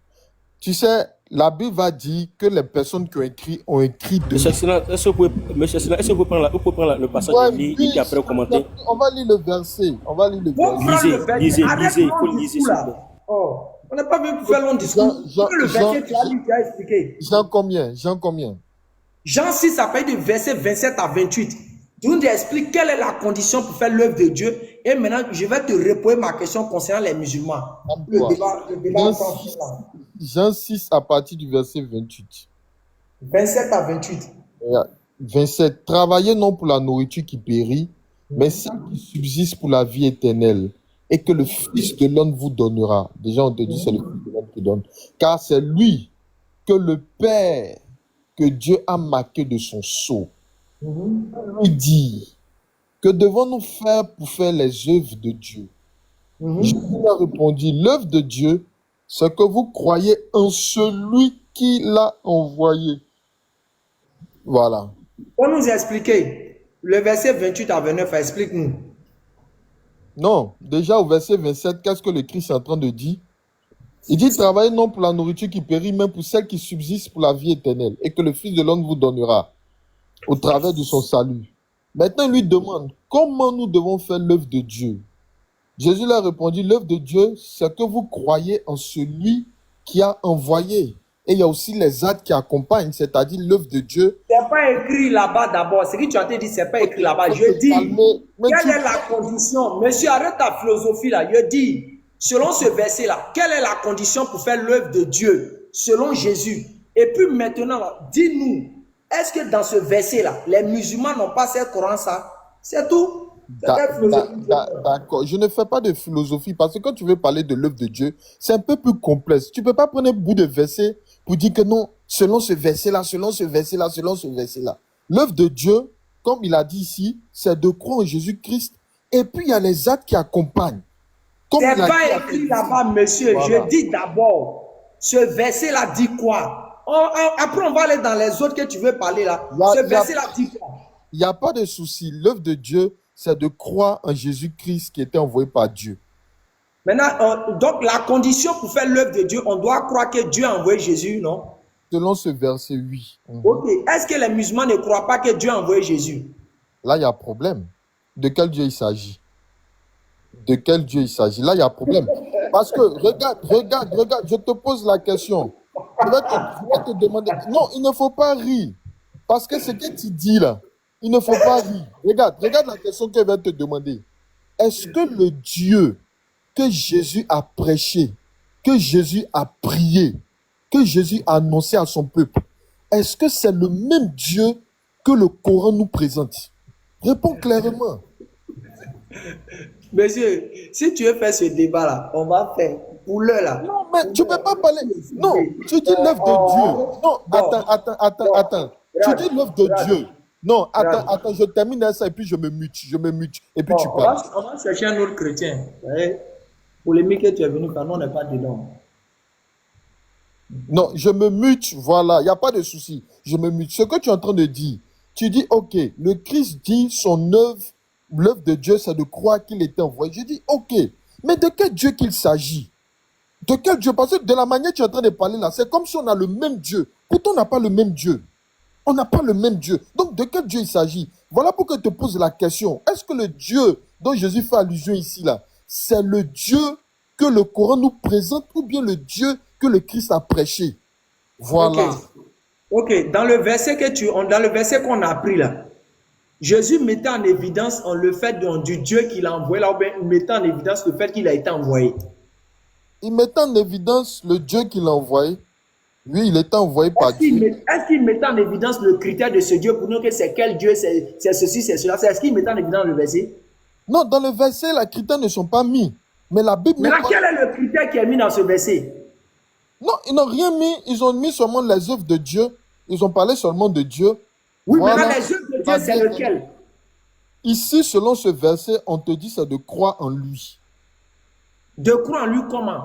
Tu sais, la Bible va dire que les personnes qui ont écrit de...
Monsieur Excellent, est-ce que vous pouvez prendre le passage et lire et puis après commenter?
On va lire le verset.
Lisez, il faut lire s'il vous plaît.
On n'est pas venu pour faire long discours. Le verset, tu as lu, tu as expliqué.
Jean combien? Jean combien?
Jean 6, ça parle de verset 27 à 28. Tu nous expliques quelle est la condition pour faire l'œuvre de Dieu. Et maintenant, je vais te reposer ma question concernant les musulmans. Le débat
Jean 6 à partir du verset 28.
27 à 28.
27. Travaillez non pour la nourriture qui périt, mais celle qui subsiste pour la vie éternelle, et que le Fils de l'homme vous donnera. Déjà, on te dit c'est le Fils de l'homme qui donne. Car c'est lui que le Père, que Dieu a marqué de son sceau. Lui dit, que devons-nous faire pour faire les œuvres de Dieu? Jésus a répondu, l'œuvre de Dieu, c'est que vous croyez en celui qui l'a envoyé. Voilà.
On nous a expliqué. Le verset 28 à 29, explique-nous.
Non, déjà au verset 27, qu'est-ce que le Christ est en train de dire? Il dit, travaillez non pour la nourriture qui périt, mais pour celle qui subsiste pour la vie éternelle, et que le Fils de l'homme vous donnera au travers de son salut. Maintenant, il lui demande, comment nous devons faire l'œuvre de Dieu? Jésus leur a répondu, l'œuvre de Dieu, c'est que vous croyez en celui qui a envoyé. Et il y a aussi les actes qui accompagnent, c'est-à-dire l'œuvre de Dieu.
Ce n'est pas écrit là-bas d'abord. Ce que tu as dit, ce n'est pas écrit là-bas. Je dis, quelle est la condition? Monsieur, arrête ta philosophie là. Je dis, selon ce verset-là, quelle est la condition pour faire l'œuvre de Dieu, selon Jésus? Et puis maintenant, dis-nous, est-ce que dans ce verset-là, les musulmans n'ont pas cette croyance-là? C'est tout.
D'accord, je ne fais pas de philosophie parce que quand tu veux parler de l'œuvre de Dieu, c'est un peu plus complexe. Tu ne peux pas prendre un bout de verset pour dire que non, selon ce verset-là, selon ce verset-là, selon ce verset-là. L'œuvre de Dieu, comme il a dit ici, c'est de croire en Jésus-Christ et puis il y a les actes qui accompagnent.
Ce n'est pas écrit là-bas, monsieur. Voilà. Je dis d'abord, ce verset-là dit quoi? Après, on va aller dans les autres que tu veux parler là. Ce verset-là dit quoi?
Il n'y a pas de souci. L'œuvre de Dieu, c'est de croire en Jésus-Christ qui était envoyé par Dieu.
Maintenant, donc la condition pour faire l'œuvre de Dieu, on doit croire que Dieu a envoyé Jésus, non?
Selon ce verset, oui.
Ok. Est-ce que les musulmans ne croient pas que Dieu a envoyé Jésus?
Là, il y a problème. De quel Dieu il s'agit? De quel Dieu il s'agit? Là, il y a problème. Parce que, regarde, je te pose la question. Je vais te demander. Non, il ne faut pas rire. Parce que ce que tu dis là, il ne faut pas rire. Regarde la question que je vais te demander. Est-ce que le Dieu que Jésus a prêché, que Jésus a prié, que Jésus a annoncé à son peuple, est-ce que c'est le même Dieu que le Coran nous présente? Réponds clairement.
Monsieur, si tu veux faire ce débat-là, on va faire pour l'heure là.
Non, mais tu ne peux pas parler. Non, tu dis l'œuvre de Dieu. Non, attends. Tu dis l'œuvre de Dieu. Non, attends, je termine ça et puis je me mute. Et puis tu parles.
On va chercher un autre chrétien. Polémique que tu es venu faire, non, on n'est pas dedans.
Non, je me mute, voilà, il n'y a pas de souci. Je me mute. Ce que tu es en train de dire, tu dis, ok, le Christ dit son œuvre, l'œuvre de Dieu, c'est de croire qu'il était envoyé. Je dis, ok, mais de quel Dieu qu'il s'agit? De quel Dieu? Parce que de la manière que tu es en train de parler là, c'est comme si on a le même Dieu. Pourtant, on n'a pas le même Dieu. On n'a pas le même Dieu. Donc, de quel Dieu il s'agit? Voilà pourquoi je te pose la question. Est-ce que le Dieu dont Jésus fait allusion ici, là, c'est le Dieu que le Coran nous présente ou bien le Dieu que le Christ a prêché? Voilà.
Ok. Dans le verset qu'on a appris là, Jésus mettait en évidence le fait du Dieu qu'il a envoyé là, ou bien il mettait en évidence le fait qu'il a été envoyé.
Il mettait en évidence le Dieu qu'il a envoyé. Oui, il était envoyé par Dieu.
Est-ce qu'il mettait en évidence le critère de ce Dieu pour nous que c'est quel Dieu, c'est ceci, c'est cela? Est-ce qu'il mettait en évidence le verset?
Non, dans le verset, les critères ne sont pas mis. Mais la Bible...
Mais quel est le critère qui est mis dans ce verset?
Non, ils n'ont rien mis. Ils ont mis seulement les œuvres de Dieu. Ils ont parlé seulement de Dieu.
Oui, voilà. Mais les œuvres de Dieu, c'est lequel? Ici,
selon ce verset, on te dit c'est de croire en lui.
De croire en lui comment?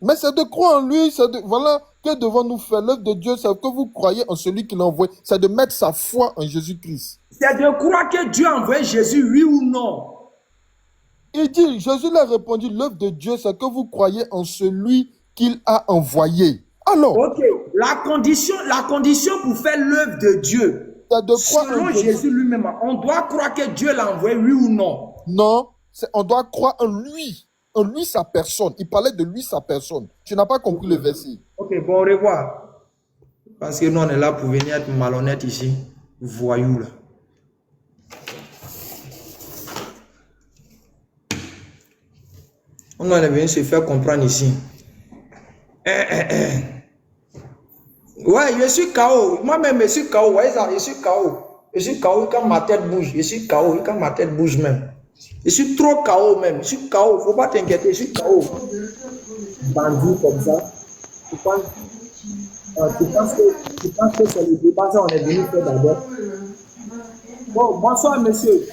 Mais c'est de croire en lui, voilà, que devons-nous faire? L'œuvre de Dieu, c'est que vous croyez en celui qui l'a envoyé, c'est de mettre sa foi en Jésus-Christ.
C'est de croire que Dieu a envoyé Jésus, oui ou non?
Il dit, Jésus leur a répondu, l'œuvre de Dieu, c'est que vous croyez en celui qu'il a envoyé. Alors,
ok, la condition pour faire l'œuvre de Dieu, c'est de croire selon Jésus lui-même, on doit croire que Dieu l'a envoyé, oui ou non?
Non, on doit croire en lui. Lui, sa personne. Il parlait de lui, sa personne. Tu n'as pas compris le verset.
Ok, bon, au revoir. Parce que nous, on est là pour venir être malhonnête ici. Voyou, là. On est venu se faire comprendre ici. Ouais, je suis KO. Moi-même, je suis KO. Ouais, ça, je suis KO. Je suis KO quand ma tête bouge. Je suis KO quand ma tête bouge même. Je suis trop KO même. Je suis KO. Faut pas t'inquiéter. Je suis KO. Bandit comme ça. Tu penses que c'est le débat ça on est venu faire d'abord. Bon, bonsoir monsieur.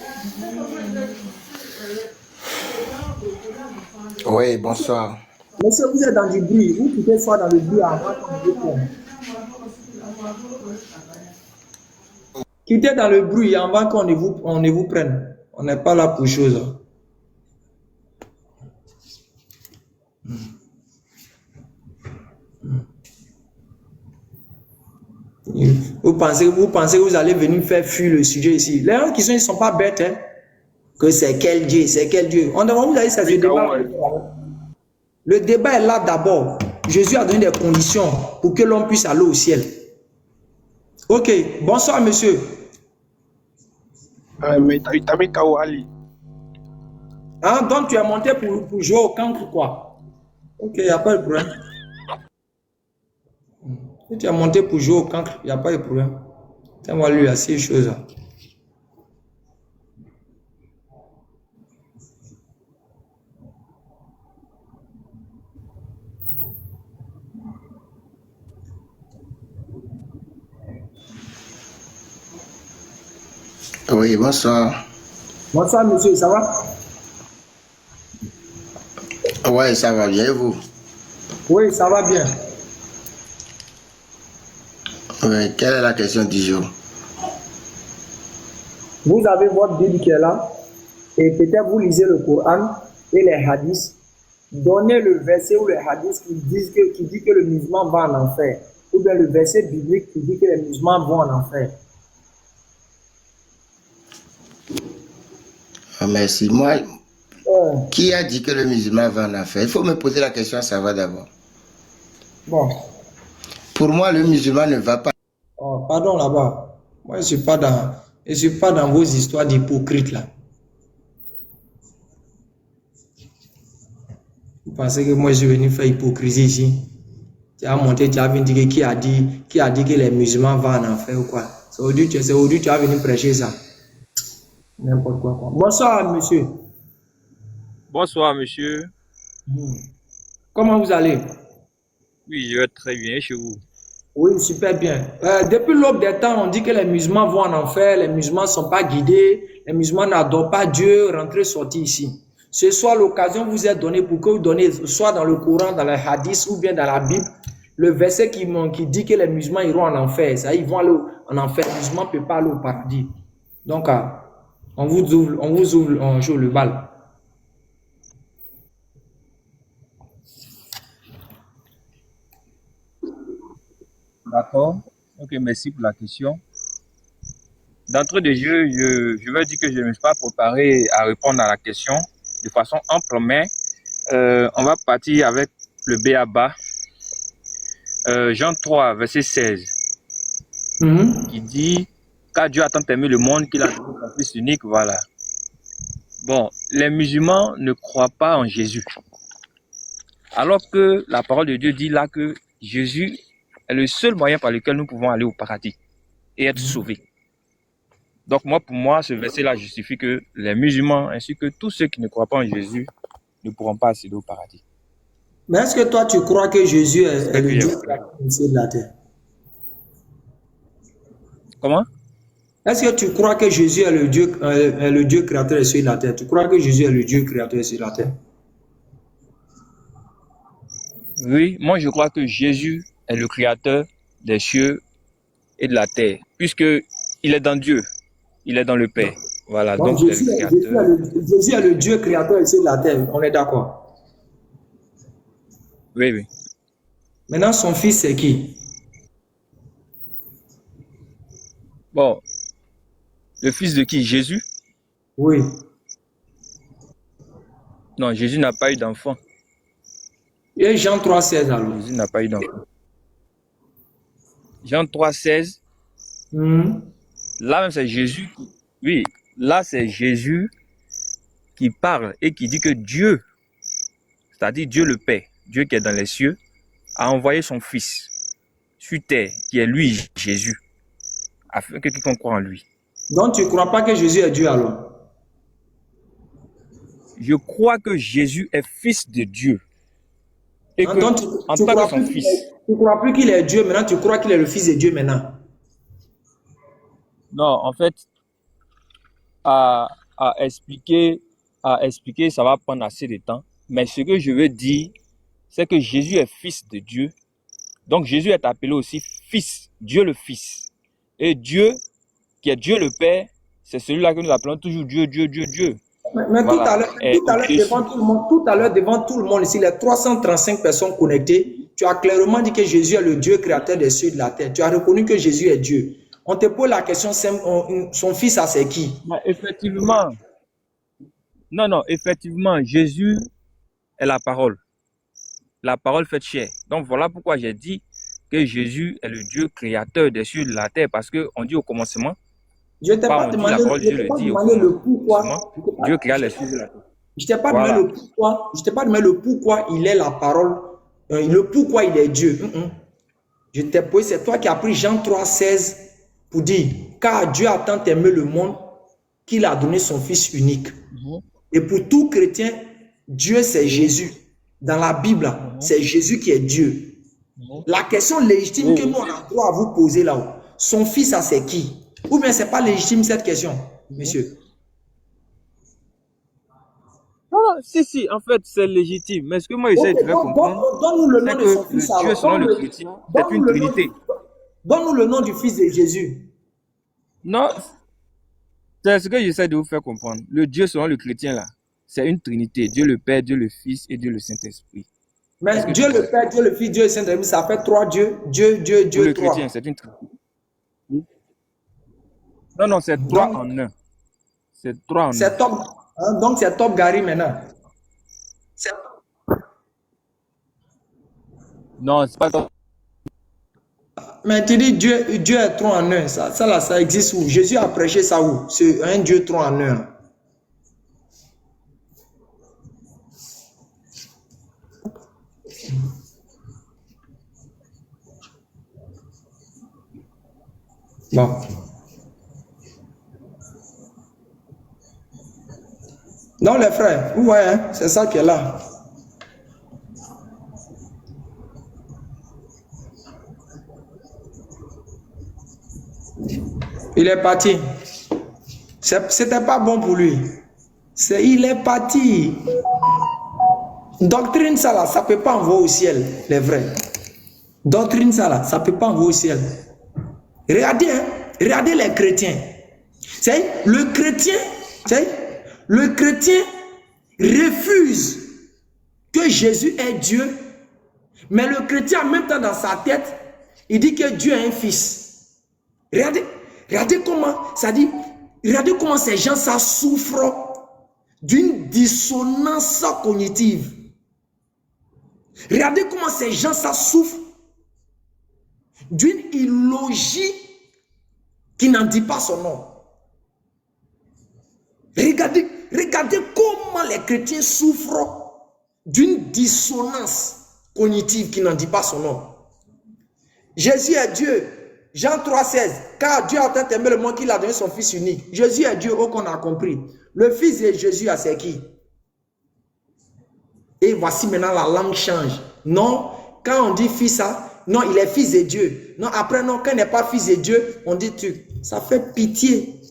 Oui, bonsoir.
Monsieur, vous êtes dans du bruit. Vous quittez soit dans le bruit avant qu'on vous prenne. Quittez dans le bruit avant qu'on ne vous prenne. On n'est pas là pour chose. Vous pensez que vous allez venir faire fuir le sujet ici. Les gens qui sont, ils ne sont pas bêtes. Hein? Que c'est quel Dieu, c'est quel Dieu. On demande, vous allez ça, le débat. Le débat est là d'abord. Jésus a donné des conditions pour que l'homme puisse aller au ciel. Ok, bonsoir monsieur.
Mais t'as mis KO Ali.
Ah, donc tu es monté pour jouer au cancre quoi. Ok, il n'y a pas de problème. Si tu es monté pour jouer au cancre, il n'y a pas de problème. On va lui assez choses.
Oui, bonsoir.
Bonsoir monsieur, ça va?
Oui, ça va bien, et vous?
Oui, ça va bien.
Oui, quelle est la question du jour?
Vous avez votre Bible qui est là, et peut-être vous lisez le Coran et les hadiths. Donnez le verset ou les hadiths qui dit que le musulman va en enfer, ou bien le verset biblique qui dit que les musulmans vont en enfer.
Oh, merci. Moi, qui a dit que le musulman va en enfer? Il faut me poser la question, ça va d'abord.
Bon.
Pour moi, le musulman ne va pas.
Oh, pardon là-bas. Moi, je suis pas dans vos histoires d'hypocrites là. Vous pensez que moi je suis venu faire hypocrisie ici? Tu as monté, tu as venu dire qui a dit que les musulmans vont en enfer ou quoi? C'est aujourd'hui tu as venu prêcher ça. N'importe quoi. Bonsoir monsieur.
Bonsoir monsieur.
Comment vous allez?
Oui, je vais très bien chez vous.
Oui, super bien. Depuis l'aube des temps, on dit que les musulmans vont en enfer, les musulmans ne sont pas guidés, les musulmans n'adorent pas Dieu, rentrez, sortez ici. Ce soir, l'occasion vous est donnée pour que vous donnez, soit dans le Coran, dans les hadiths ou bien dans la Bible, le verset qui dit que les musulmans iront en enfer. Ça, ils vont aller en enfer. Les musulmans ne peuvent pas aller au paradis. Donc, on joue le bal.
D'accord. Ok, merci pour la question. D'entrée de jeu, je vais dire que je ne me suis pas préparé à répondre à la question de façon ample, mais on va partir avec le B.A.B.A. Jean 3, verset 16, qui dit « Car Dieu a tant aimé le monde qu'il a donné son Fils unique. » Voilà. Bon, les musulmans ne croient pas en Jésus. Alors que la parole de Dieu dit là que Jésus est le seul moyen par lequel nous pouvons aller au paradis et être sauvés. Donc pour moi, ce verset-là justifie que les musulmans ainsi que tous ceux qui ne croient pas en Jésus ne pourront pas accéder au paradis.
Mais est-ce que toi, tu crois que Jésus est le Dieu créateur de la terre?
Comment?
Est-ce que tu crois que Jésus est le Dieu créateur sur la terre? Tu crois que Jésus est le Dieu créateur sur la terre?
Oui, moi je crois que Jésus est le créateur des cieux et de la terre, puisque il est dans Dieu, il est dans le Père. Voilà, donc
Jésus est le Dieu créateur sur la terre, on est d'accord?
Oui, oui.
Maintenant, son fils, c'est qui?
Bon, le fils de qui? Jésus?
Oui.
Non, Jésus n'a pas eu d'enfant.
Et Jean 3,16 alors.
Jésus n'a pas eu d'enfant. Jean 3,16. Là même c'est Jésus. Oui, là c'est Jésus qui parle et qui dit que Dieu, c'est-à-dire Dieu le Père, Dieu qui est dans les cieux, a envoyé son Fils sur terre, qui est lui, Jésus, afin que quiconque croit en lui.
Donc tu ne crois pas que Jésus est Dieu alors?
Je crois que Jésus est fils de Dieu. Et que,
donc,
en tant que son fils.
Tu ne crois plus qu'il est Dieu maintenant, tu crois qu'il est le fils de Dieu maintenant?
Non, en fait, à expliquer, ça va prendre assez de temps. Mais ce que je veux dire, c'est que Jésus est fils de Dieu. Donc Jésus est appelé aussi fils, Dieu le Fils. Et Dieu, qui est Dieu le Père, c'est celui-là que nous appelons toujours Dieu, Dieu, Dieu, Dieu.
Mais voilà. tout à l'heure, devant tout le monde ici, les 335 personnes connectées, tu as clairement dit que Jésus est le Dieu créateur des cieux et de la terre. Tu as reconnu que Jésus est Dieu. On te pose la question, son fils, ça c'est qui?
Effectivement. Non, effectivement, Jésus est la parole. La parole faite chair. Donc voilà pourquoi j'ai dit que Jésus est le Dieu créateur des cieux et de la terre. Parce qu'on dit au commencement,
je t'ai pas demandé le pourquoi.
Dieu créa les cieux et la terre.
Je t'ai pas demandé le pourquoi. Je t'ai pas demandé le pourquoi il est la parole. Le pourquoi il est Dieu. Je t'ai posé, c'est toi qui as pris Jean 3,16 pour dire, car Dieu a tant aimé le monde qu'il a donné son Fils unique. Et pour tout chrétien, Dieu c'est Jésus. Dans la Bible, c'est Jésus qui est Dieu. La question légitime que nous on a droit à vous poser là-haut, son fils, ça c'est qui? Ou bien c'est pas légitime cette question, monsieur?
Non, si, en fait c'est légitime. Mais ce que moi j'essaie de faire comprendre,
donne-nous le nom de son fils.
Dieu selon le chrétien, c'est une trinité.
Donne-nous le nom du fils de Jésus.
Non, c'est ce que j'essaie de vous faire comprendre. Le Dieu selon le chrétien là, c'est une trinité. Dieu le Père, Dieu le Fils et Dieu le Saint-Esprit.
Mais Dieu le Père, Dieu le Fils, Dieu le Saint-Esprit, ça fait 3 dieux. Dieu,
Pour le
3.
chrétien, c'est une trinité. Non, c'est 3 en 1. C'est 3 en 1.
C'est top. Donc c'est top Gary maintenant.
Non, c'est pas top.
Mais tu dis Dieu est 3 en 1. Ça existe où? Jésus a prêché ça où? C'est un Dieu 3 en 1. Bon. Non, les frères, vous voyez, hein, c'est ça qui est là. Il est parti. C'était pas bon pour lui. Il est parti. Doctrine, ça là, ça peut pas envoyer au ciel, les vrais. Doctrine, ça là, ça peut pas envoyer au ciel. Regardez, hein, regardez les chrétiens. C'est le chrétien refuse que Jésus est Dieu, mais le chrétien en même temps dans sa tête, il dit que Dieu est un fils. Regardez comment ça dit. Regardez comment ces gens ça souffrent d'une dissonance cognitive. Regardez comment ces gens ça souffrent d'une illogie qui n'en dit pas son nom. Regardez comment les chrétiens souffrent d'une dissonance cognitive qui n'en dit pas son nom. Jésus est Dieu. Jean 3,16. Car Dieu a tant aimé le monde qu'il a donné son Fils unique. Jésus est Dieu, oh qu'on a compris. Le Fils de Jésus, c'est qui? Et voici maintenant la langue change. Non, quand on dit fils, non, il est fils de Dieu. Non, après, non, quand il n'est pas fils de Dieu, on dit tu. Ça fait pitié.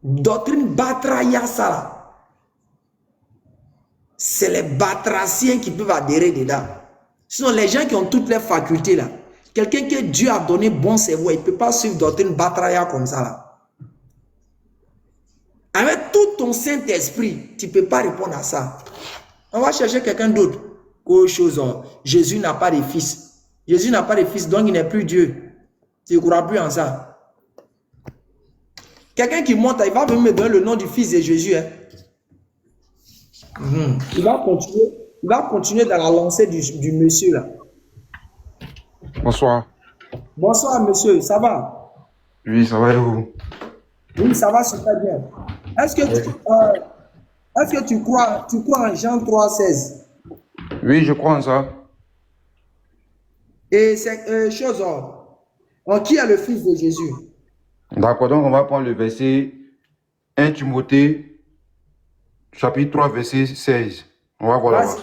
Doctrine batraya, ça. C'est les batraciens qui peuvent adhérer dedans. Ce sont les gens qui ont toutes les facultés là. Quelqu'un que Dieu a donné bon cerveau, il ne peut pas suivre doctrine batraya comme ça là. Avec tout ton Saint-Esprit, tu ne peux pas répondre à ça. On va chercher quelqu'un d'autre. Jésus n'a pas de fils. Jésus n'a pas de fils, donc il n'est plus Dieu. Tu ne crois plus en ça. Quelqu'un qui monte, il va me donner le nom du fils de Jésus. Hein. Il va continuer dans la lancée du monsieur là.
Bonsoir.
Bonsoir monsieur, ça va?
Oui, ça va et vous?
Oui, ça va super bien. Est-ce que tu crois en Jean 3,16?
Oui, je crois en ça.
Et c'est chose, qui est le fils de Jésus?
D'accord, donc on va prendre le verset 1 Timothée, chapitre 3, verset 16. On va voir là-bas.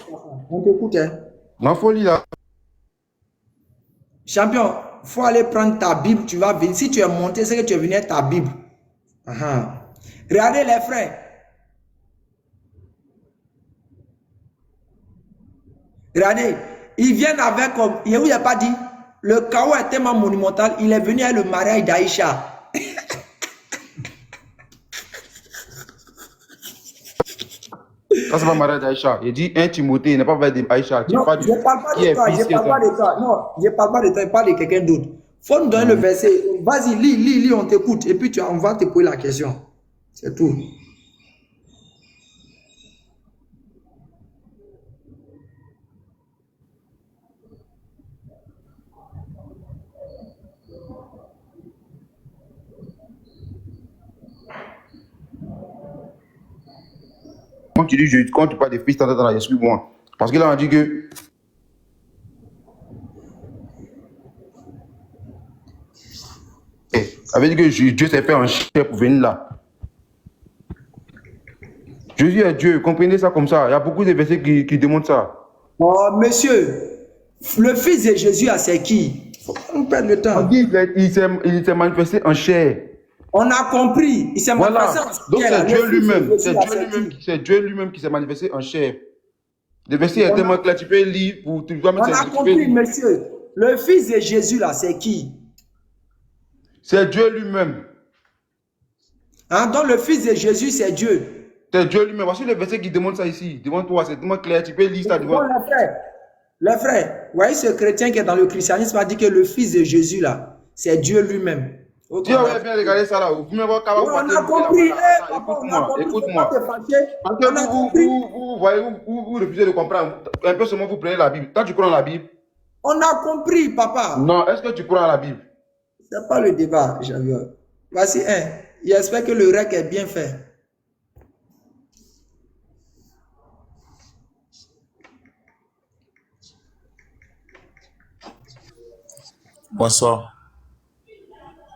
On t'écoute, hein.
Non, faut lire là.
Champion, faut aller prendre ta Bible, tu vas venir. Si tu es monté, c'est que tu es venu avec ta Bible. Regardez les frères. Regardez, ils viennent avec, comme il n'y a pas dit, le chaos est tellement monumental, il est venu avec le mariage d'Aïcha.
Ça, c'est pas mariage d'Aïcha. Il dit 1 Timothée, il n'est pas avec d'Aïcha.
Non, je ne parle pas de toi, je ne parle pas de toi. Non, je ne parle pas de toi, je parle de quelqu'un d'autre. Il faut nous donner le verset. Vas-y, lis, on t'écoute. Et puis on va te poser la question. C'est tout.
Quand tu dis, quand tu parles de fils, dans explique-moi. Parce que là, on a dit que. Ça veut dire que Dieu s'est fait en chair pour venir là. Jésus est Dieu, comprenez ça comme ça. Il y a beaucoup de versets qui démontrent ça.
Oh, monsieur, le fils de Jésus, c'est qui? Il faut pas nous perdre le temps.
On dit qu'il s'est manifesté en chair.
On a compris. Il s'est manifesté en chair.
Donc c'est Dieu lui-même. C'est Dieu lui-même qui s'est manifesté en chair. Le verset est tellement clair, tu peux lire pour. Tu dois mettre.
On a compris, monsieur. Le fils de Jésus, là, c'est qui?
C'est Dieu lui-même.
Donc le fils de Jésus, c'est Dieu.
C'est Dieu lui-même. Voici le verset qui démontre ça ici. Devant toi, c'est tellement clair. Tu peux lire ça devant.
Les frères, vous voyez ce chrétien qui est dans le christianisme a dit que le fils de Jésus, là, c'est Dieu lui-même.
Tu aurais bien regardé ça là. Vous pouvez voir quand
on a compris.
Écoute-moi. Parce que vous voyez, vous refusez de comprendre. Un peu seulement vous prenez la Bible. Toi, tu crois en la Bible?
On a compris, papa.
Non, est-ce que tu crois en la Bible?
C'est pas le débat, Javier. Voici un. J'espère que le rec est bien fait.
Bonsoir.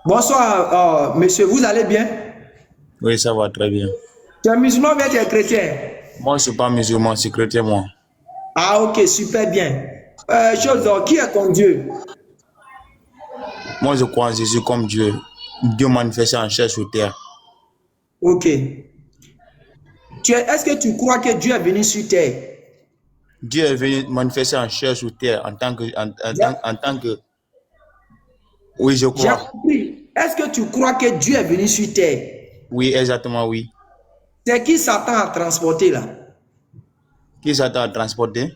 Bonsoir, monsieur. Vous allez bien?
Oui, ça va très bien.
Tu es musulman ou bien tu es chrétien?
Moi, je ne suis pas musulman, je suis chrétien, moi.
Ah, ok, super bien. Qui est ton Dieu?
Moi, je crois en Jésus comme Dieu. Dieu manifesté en chair sur terre.
Ok. Est-ce que tu crois que Dieu est venu sur terre?
Dieu est venu manifester en chair sur terre en tant que... Oui, je crois.
J'ai compris. Est-ce que tu crois que Dieu est venu sur terre?
Oui, exactement, oui.
C'est qui Satan a transporté là?
Qui Satan a transporté?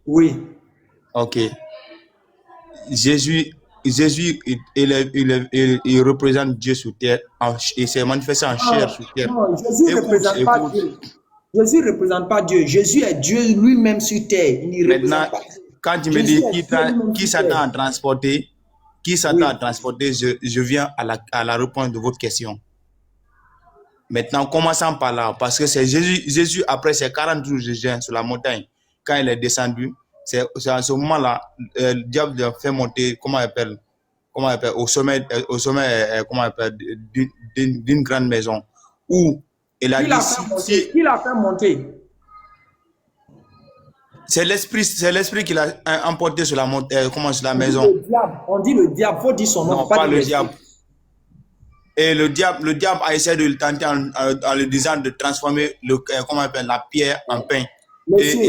Oui.
Ok. Jésus, il représente Dieu sur terre. Il s'est manifesté en chair sur terre.
Non, Jésus ne représente pas Dieu. Jésus ne représente pas Dieu. Jésus est Dieu lui-même sur terre.
Maintenant, quand tu me dis qui Satan a transporté, je viens à la réponse de votre question. Maintenant, commençons par là, parce que c'est Jésus, après ses 40 jours de jeûne sur la montagne, quand il est descendu, c'est à ce moment-là, le diable l'a fait monter, au sommet d'une grande maison, où il a dit...
Qui l'a fait monter?
C'est l'esprit qui l'a emporté sur la maison.
On dit le diable, il faut dire son nom.
Non, pas le diable. Et le diable a essayé de le tenter en lui disant de transformer la pierre en pain. Monsieur, et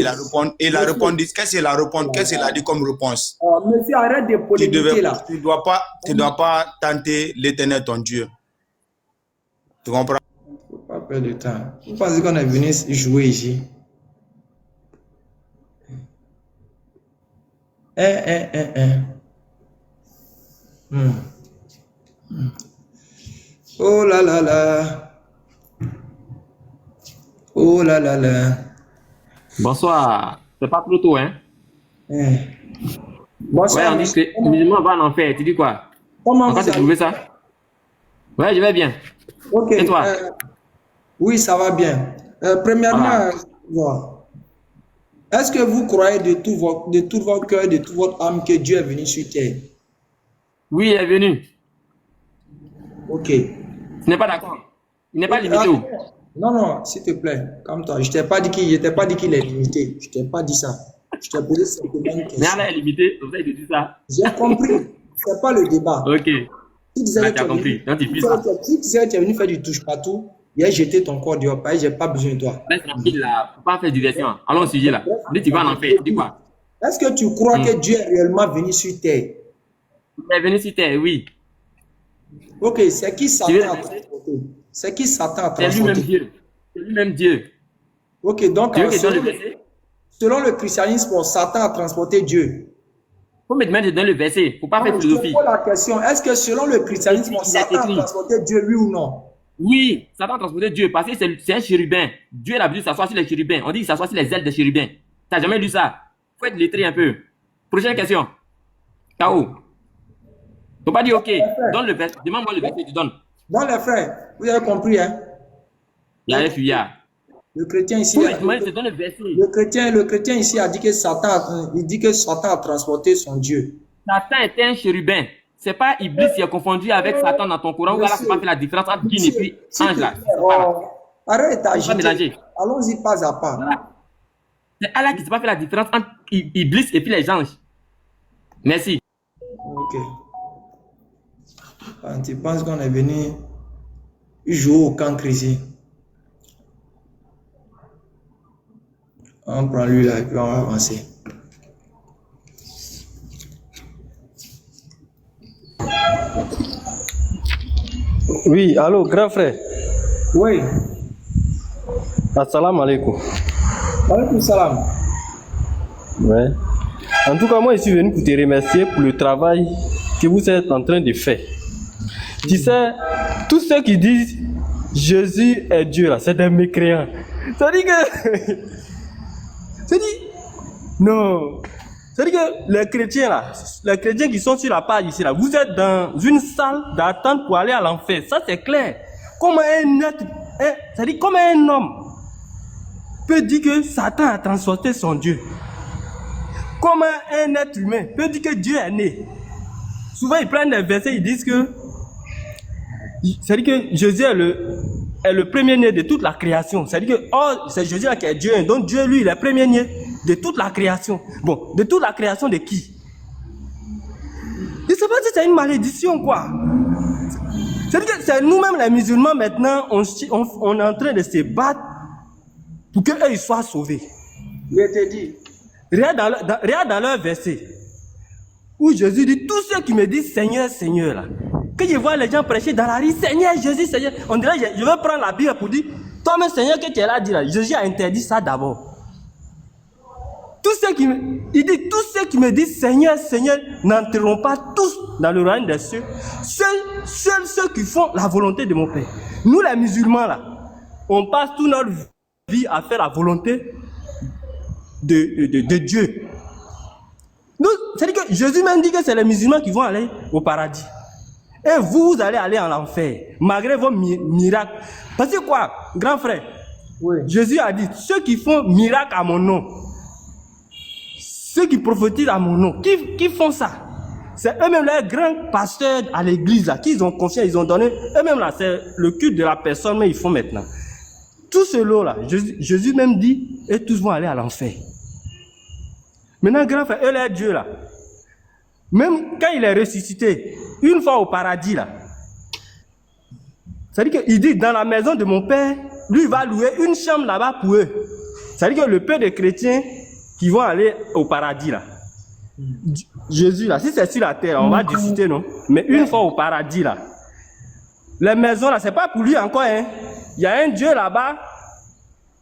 il a répondu. Qu'est-ce qu'il a répondu? Qu'est-ce qu'il a dit comme réponse?
Monsieur, arrête de polémiquer là.
Tu dois pas tenter l'Éternel ton Dieu. Tu comprends?
Faut pas perdre de temps. Vous pensez qu'on est venu jouer ici? Oh là là là. Oh là là là.
Bonsoir. C'est pas trop tôt, hein?
Bonsoir.
Ouais, on dit que les musulmans vont en enfer. Tu dis quoi?
Comment
vous avez trouvé ça? Ouais, je vais bien.
Ok.
Et toi?
Oui, ça va bien. Premièrement, est-ce que vous croyez de tout votre cœur, de toute votre âme que Dieu est venu sur terre?
Oui, il est venu.
Ok.
Tu n'es pas d'accord? Il n'est pas limité où?
Non, non, s'il te plaît, calme-toi. Je t'ai pas dit qu'il est limité. Je t'ai pas dit ça. Je t'ai posé simplement une question.
Mais Allah est limité, comme ça il te dit ça.
J'ai compris. C'est pas le débat.
Ok.
Si tu as
compris.
Si tu disais que tu es venu faire du touche-partout, il a jeté ton corps dehors. J'ai pas besoin de toi.
Reste tranquille là. Faut pas faire diversion. Allons au sujet là. Dis tu vas en enfer. Tu dis quoi?
Est-ce que tu crois que Dieu est réellement venu sur terre?
Il est venu sur terre, oui.
Ok, c'est qui Satan a transporté? C'est qui Satan a transporté?
C'est lui-même Dieu. C'est lui-même Dieu.
Ok, donc
selon
le christianisme, Satan a transporté Dieu.
Faut me demander dans le verset. Faut pas faire philosophie.
Je pose la question. Est-ce que selon le christianisme, Satan a transporté Dieu, oui ou non?
Oui, Satan a transporté Dieu parce que c'est un chérubin. Dieu a voulu s'asseoir sur les chérubins. On dit qu'il s'assoit sur les ailes des chérubins. T'as jamais lu ça? Faut être lettré un peu. Prochaine question. K.O. Faut pas dire ok. Donne le verset. Demande-moi le verset, tu donnes.
Dans les frères, vous avez compris, hein?
Il y a un fuyard.
Le chrétien ici, le chrétien ici a dit que Satan a transporté son Dieu.
Satan était un chérubin. C'est pas Iblis qui est confondu avec Satan dans ton Coran. Ou alors, c'est pas fait la différence entre djinn et puis ange là.
Arrête d'agiter. Allons-y pas à pas.
Voilà. C'est Allah qui ne s'est pas fait la différence entre Iblis et puis les anges. Merci.
Ok. Quand tu penses qu'on est venu jouer au cancre ici, on prend lui là et puis on va avancer.
Oui, allô, grand frère.
Oui.
Assalamu alaikum.
Alaikum salam.
Ouais. En tout cas, moi, je suis venu pour te remercier pour le travail que vous êtes en train de faire. Tu sais, tous ceux qui disent Jésus est Dieu, là, c'est des mécréants. Ça dit que... Ça dit... Non. Ça dit que les chrétiens, là, les chrétiens qui sont sur la page ici, là, vous êtes dans une salle d'attente pour aller à l'enfer. Ça, c'est clair. Comment un être... ça dit, comment un homme peut dire que Satan a transporté son Dieu? Comment un être humain peut dire que Dieu est né? Souvent, ils prennent des versets, ils disent que... C'est-à-dire que Jésus est le premier-né de toute la création. C'est-à-dire que c'est Jésus qui est Dieu. Donc Dieu, lui, il est le premier-né de toute la création. Bon, de toute la création de qui? Je ne sais pas si c'est une malédiction, quoi. C'est-à-dire que c'est nous-mêmes, les musulmans, maintenant, on est en train de se battre pour qu'eux, ils soient sauvés.
Je te dis.
Regarde dans leur verset, où Jésus dit, tous ceux qui me disent Seigneur, Seigneur, là, que je vois les gens prêcher dans la rue, Seigneur, Jésus, Seigneur, on dirait, je vais prendre la Bible pour dire, toi-même, Seigneur, que tu es là, dit là, Jésus a interdit ça d'abord. Il dit, tous ceux qui me disent Seigneur, Seigneur, n'entreront pas tous dans le royaume des cieux. Seuls ceux qui font la volonté de mon Père. Nous, les musulmans, là, on passe toute notre vie à faire la volonté de Dieu. C'est-à-dire que Jésus même dit que c'est les musulmans qui vont aller au paradis. Et vous allez aller en enfer, malgré vos miracles. Parce que quoi, grand frère, oui. Jésus a dit, ceux qui font miracle à mon nom, ceux qui prophétisent à mon nom, qui font ça, c'est eux-mêmes les grands pasteurs à l'église, là, qu'ils ont confié, ils ont donné, eux-mêmes là, c'est le culte de la personne, mais ils font maintenant. Tout ce lot-là, Jésus même dit, et tous vont aller à l'enfer. Maintenant, grand frère, eux, les dieux là, même quand il est ressuscité, une fois au paradis là, c'est-à-dire qu'il dit, dans la maison de mon père, lui va louer une chambre là-bas pour eux. C'est-à-dire que le père des chrétiens qui vont aller au paradis là, Jésus là, si c'est sur la terre, on va discuter, non? Mais une fois au paradis là, les maisons là, c'est pas pour lui encore, hein. Il y a un Dieu là-bas,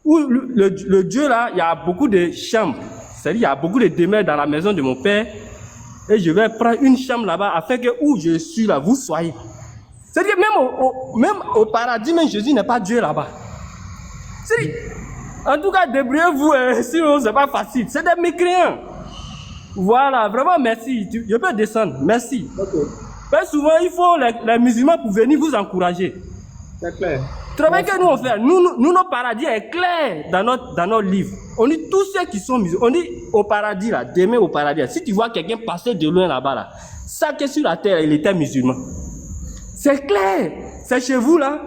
où le Dieu là, il y a beaucoup de chambres. C'est-à-dire il y a beaucoup de demeures dans la maison de mon père. Et je vais prendre une chambre là-bas afin que où je suis là, vous soyez. C'est-à-dire même au paradis, même Jésus n'est pas Dieu là-bas. C'est-à-dire, En tout cas, débrouillez-vous, sinon c'est pas facile. C'est des mécréants. Voilà, vraiment merci. Je peux descendre, merci. Mais souvent, il faut les musulmans pour venir vous encourager.
C'est clair.
Le travail que nous on fait, nous, nos paradis est clair dans notre livre. On dit tous ceux qui sont musulmans, on dit au paradis là, demain au paradis là, si tu vois quelqu'un passer de loin là-bas là, ça que sur la terre, il était musulman. C'est clair, c'est chez vous là.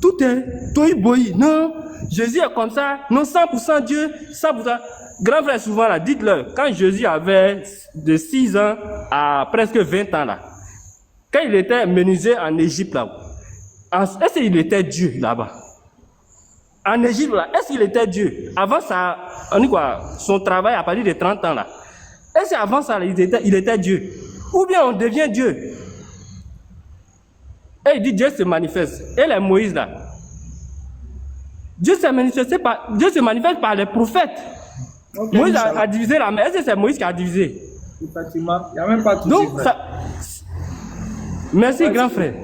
Tout est toïboï. Non, Jésus est comme ça. Non, 100% Dieu, 100%. Grand frère, souvent là, dites-le, quand Jésus avait de 6 ans à presque 20 ans là, quand il était menuisier en Égypte là, est-ce qu'il était Dieu là-bas? En Égypte là, est-ce qu'il était Dieu? Avant ça, on dit quoi? Son travail à partir de 30 ans là. Est-ce qu'avant ça, il était Dieu? Ou bien on devient Dieu? Et il dit Dieu se manifeste. Et les Moïse là, Dieu se manifeste par les prophètes. Okay, Moïse a divisé la mer. Est-ce que c'est Moïse qui a divisé?
Effectivement, il n'y a même pas tout.
Donc, ça... Merci, grand frère.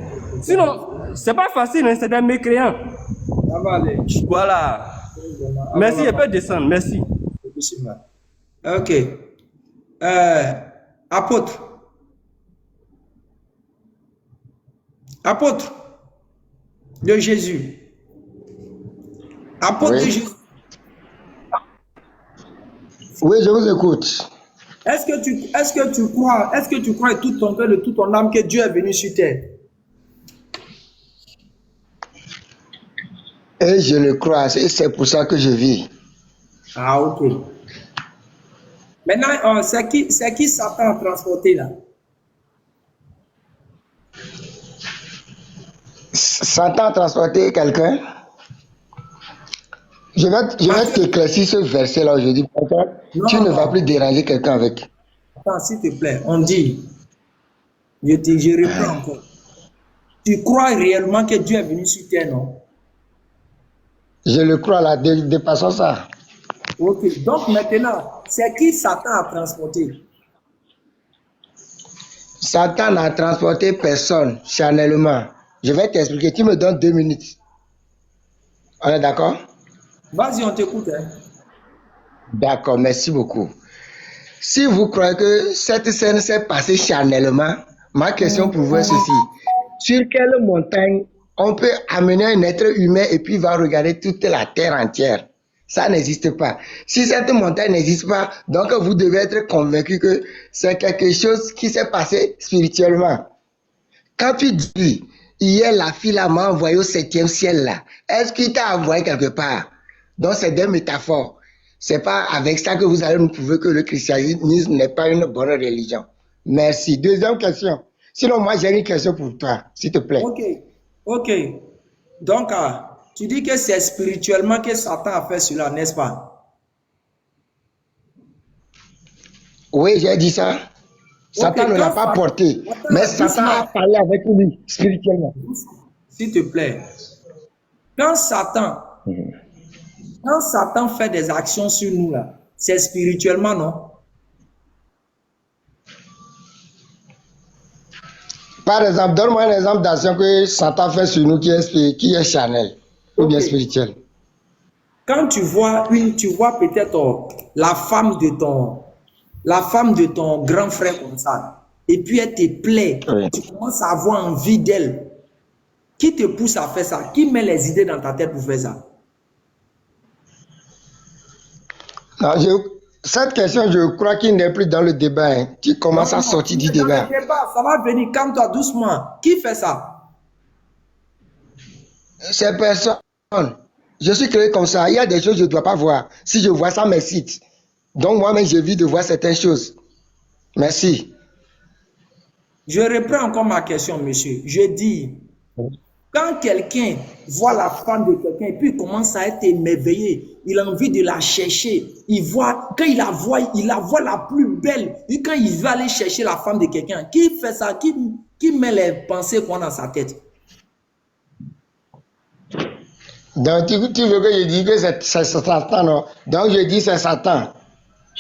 Sinon, c'est pas facile, hein, c'est des mécréants.
Ça va aller.
Voilà. Merci, je peux descendre. Merci.
Ok. Apôtre. Apôtre de Jésus. Apôtre de Jésus.
Oui, je vous écoute.
Est-ce que tu crois de tout ton cœur, de toute ton âme que Dieu est venu sur terre?
Et je le crois, et c'est pour ça que je vis.
Ah, ok. Maintenant, c'est qui Satan a transporté là?
Satan a transporté quelqu'un? Je vais t'éclaircir ce verset là aujourd'hui. Tu ne vas plus déranger quelqu'un avec.
Attends, s'il te plaît, on dit, je reprends encore. Tu crois réellement que Dieu est venu sur terre, non?
Je le crois là, dépassons ça.
Ok, donc maintenant, c'est qui Satan a transporté?
Satan n'a transporté personne, charnellement. Je vais t'expliquer, tu me donnes 2 minutes. On est d'accord?
Vas-y, on t'écoute. Hein.
D'accord, merci beaucoup. Si vous croyez que cette scène s'est passée charnellement, ma question pour vous est ceci. Sur quelle montagne on peut amener un être humain et puis il va regarder toute la terre entière? Ça n'existe pas. Si cette montagne n'existe pas, donc vous devez être convaincu que c'est quelque chose qui s'est passé spirituellement. Quand tu dis, hier la fille là m'a envoyé au 7e ciel là, est-ce qu'il t'a envoyé quelque part? Donc c'est des métaphores. C'est pas avec ça que vous allez nous prouver que le christianisme n'est pas une bonne religion. Merci. Deuxième question. Sinon moi j'ai une question pour toi, s'il te plaît.
Ok. Donc, tu dis que c'est spirituellement que Satan a fait cela, n'est-ce pas?
Oui, j'ai dit ça. Satan ne l'a pas porté, mais Satan a parlé avec lui spirituellement.
S'il te plaît. Quand Satan fait des actions sur nous, là, c'est spirituellement, non?
Par exemple, donne-moi un exemple d'action que Satan fait sur nous qui est charnel ou bien spirituel.
Quand tu vois peut-être la femme de ton grand frère comme ça, et puis elle te plaît, tu commences à avoir envie d'elle. Qui te pousse à faire ça? Qui met les idées dans ta tête pour faire ça?
Non, cette question, je crois qu'il n'est plus dans le débat. Hein. Tu commences à sortir du débat.
Ça va venir, calme-toi doucement. Qui fait ça?
C'est personne. Je suis créé comme ça. Il y a des choses que je ne dois pas voir. Si je vois ça, m'excite. Donc moi-même, j'ai envie de voir certaines choses. Merci.
Je reprends encore ma question, monsieur. Je dis, quand quelqu'un voit la femme de quelqu'un et puis il commence à être émerveillé, il a envie de la chercher. Quand il la voit la plus belle. Et quand il va aller chercher la femme de quelqu'un, qui fait ça? Qui met les pensées qu'on a dans sa tête?
Donc tu veux que je dise que c'est Satan, non? Donc je dis c'est Satan.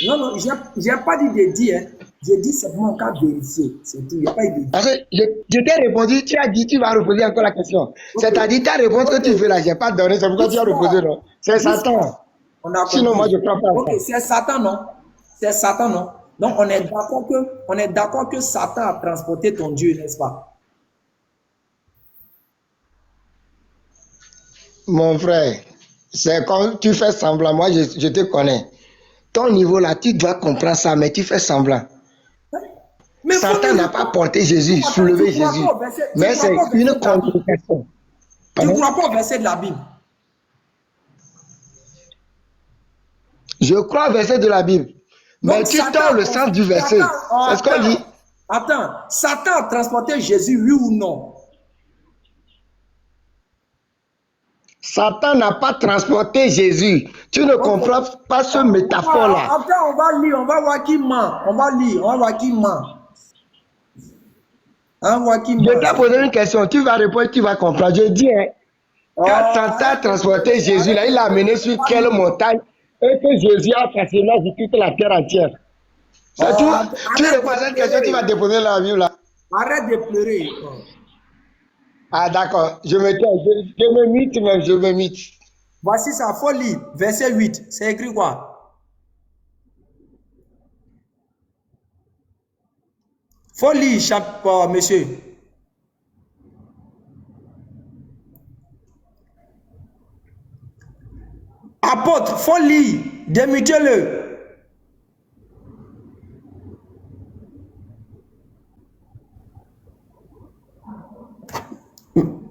Non, j'ai pas dit de dire. Hein.
Je dis simplement qu'à vérifier. C'est tout. Il n'y a pas eu de...
Parce que je t'ai répondu, tu as dit, tu vas reposer encore la question. Okay. C'est-à-dire, ta réponse que tu veux là, je n'ai pas donné, c'est pourquoi tu as reposé, non? C'est Satan. Sinon, moi, je ne crois pas.
Ok, c'est Satan, non? C'est Satan, non? Donc, on est d'accord que Satan a transporté ton Dieu, n'est-ce pas?
Mon frère, c'est quand tu fais semblant. Moi, je te connais. Ton niveau là, tu dois comprendre ça, mais tu fais semblant. Mais Satan n'a pas porté Jésus, soulevé Jésus. Mais c'est une communication.
Tu ne crois pas au verset de la Bible?
Je crois au verset de la Bible. Mais tu tords le sens du verset. Est-ce qu'on lit?
Attends, Satan a transporté Jésus, oui ou non?
Satan n'a pas transporté Jésus. Tu ne comprends pas ce métaphore-là.
Attends, on va lire, on va voir qui ment. On va lire, on va voir qui ment.
Je t'ai posé une question, tu vas répondre, tu vas comprendre. Je dis, hein, quand Satan a transporté Jésus, là, il l'a amené sur quelle montagne et que Jésus a facilement vu toute la terre entière. C'est tout. Tu réponds à cette question, tu vas déposer la Bible là.
Arrête de pleurer.
Ah d'accord, je me tais, je me mythe même, je me mythe.
Voici sa folie, verset 8, c'est écrit quoi? Folie, monsieur. Apôtre, folie, démutez-le.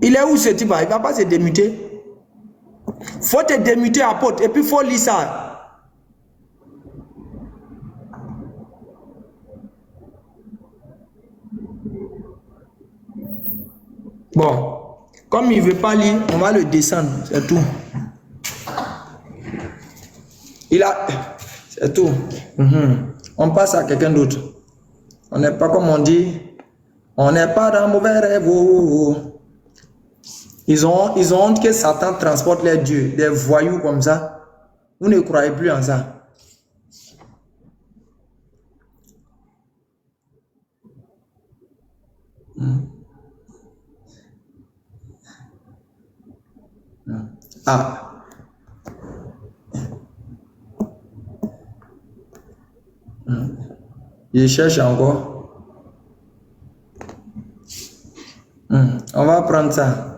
Il est où ce type? Il ne va pas se démuter. Faut te démuter, apôtre, et puis il faut lire ça. Bon, comme il ne veut pas lire, on va le descendre, c'est tout. C'est tout. On passe à quelqu'un d'autre. On n'est pas comme on dit, on n'est pas dans mauvais rêve. Ils ont honte que Satan transporte les dieux, des voyous comme ça. Vous ne croyez plus en ça. Ah. Il cherche encore. On va prendre ça.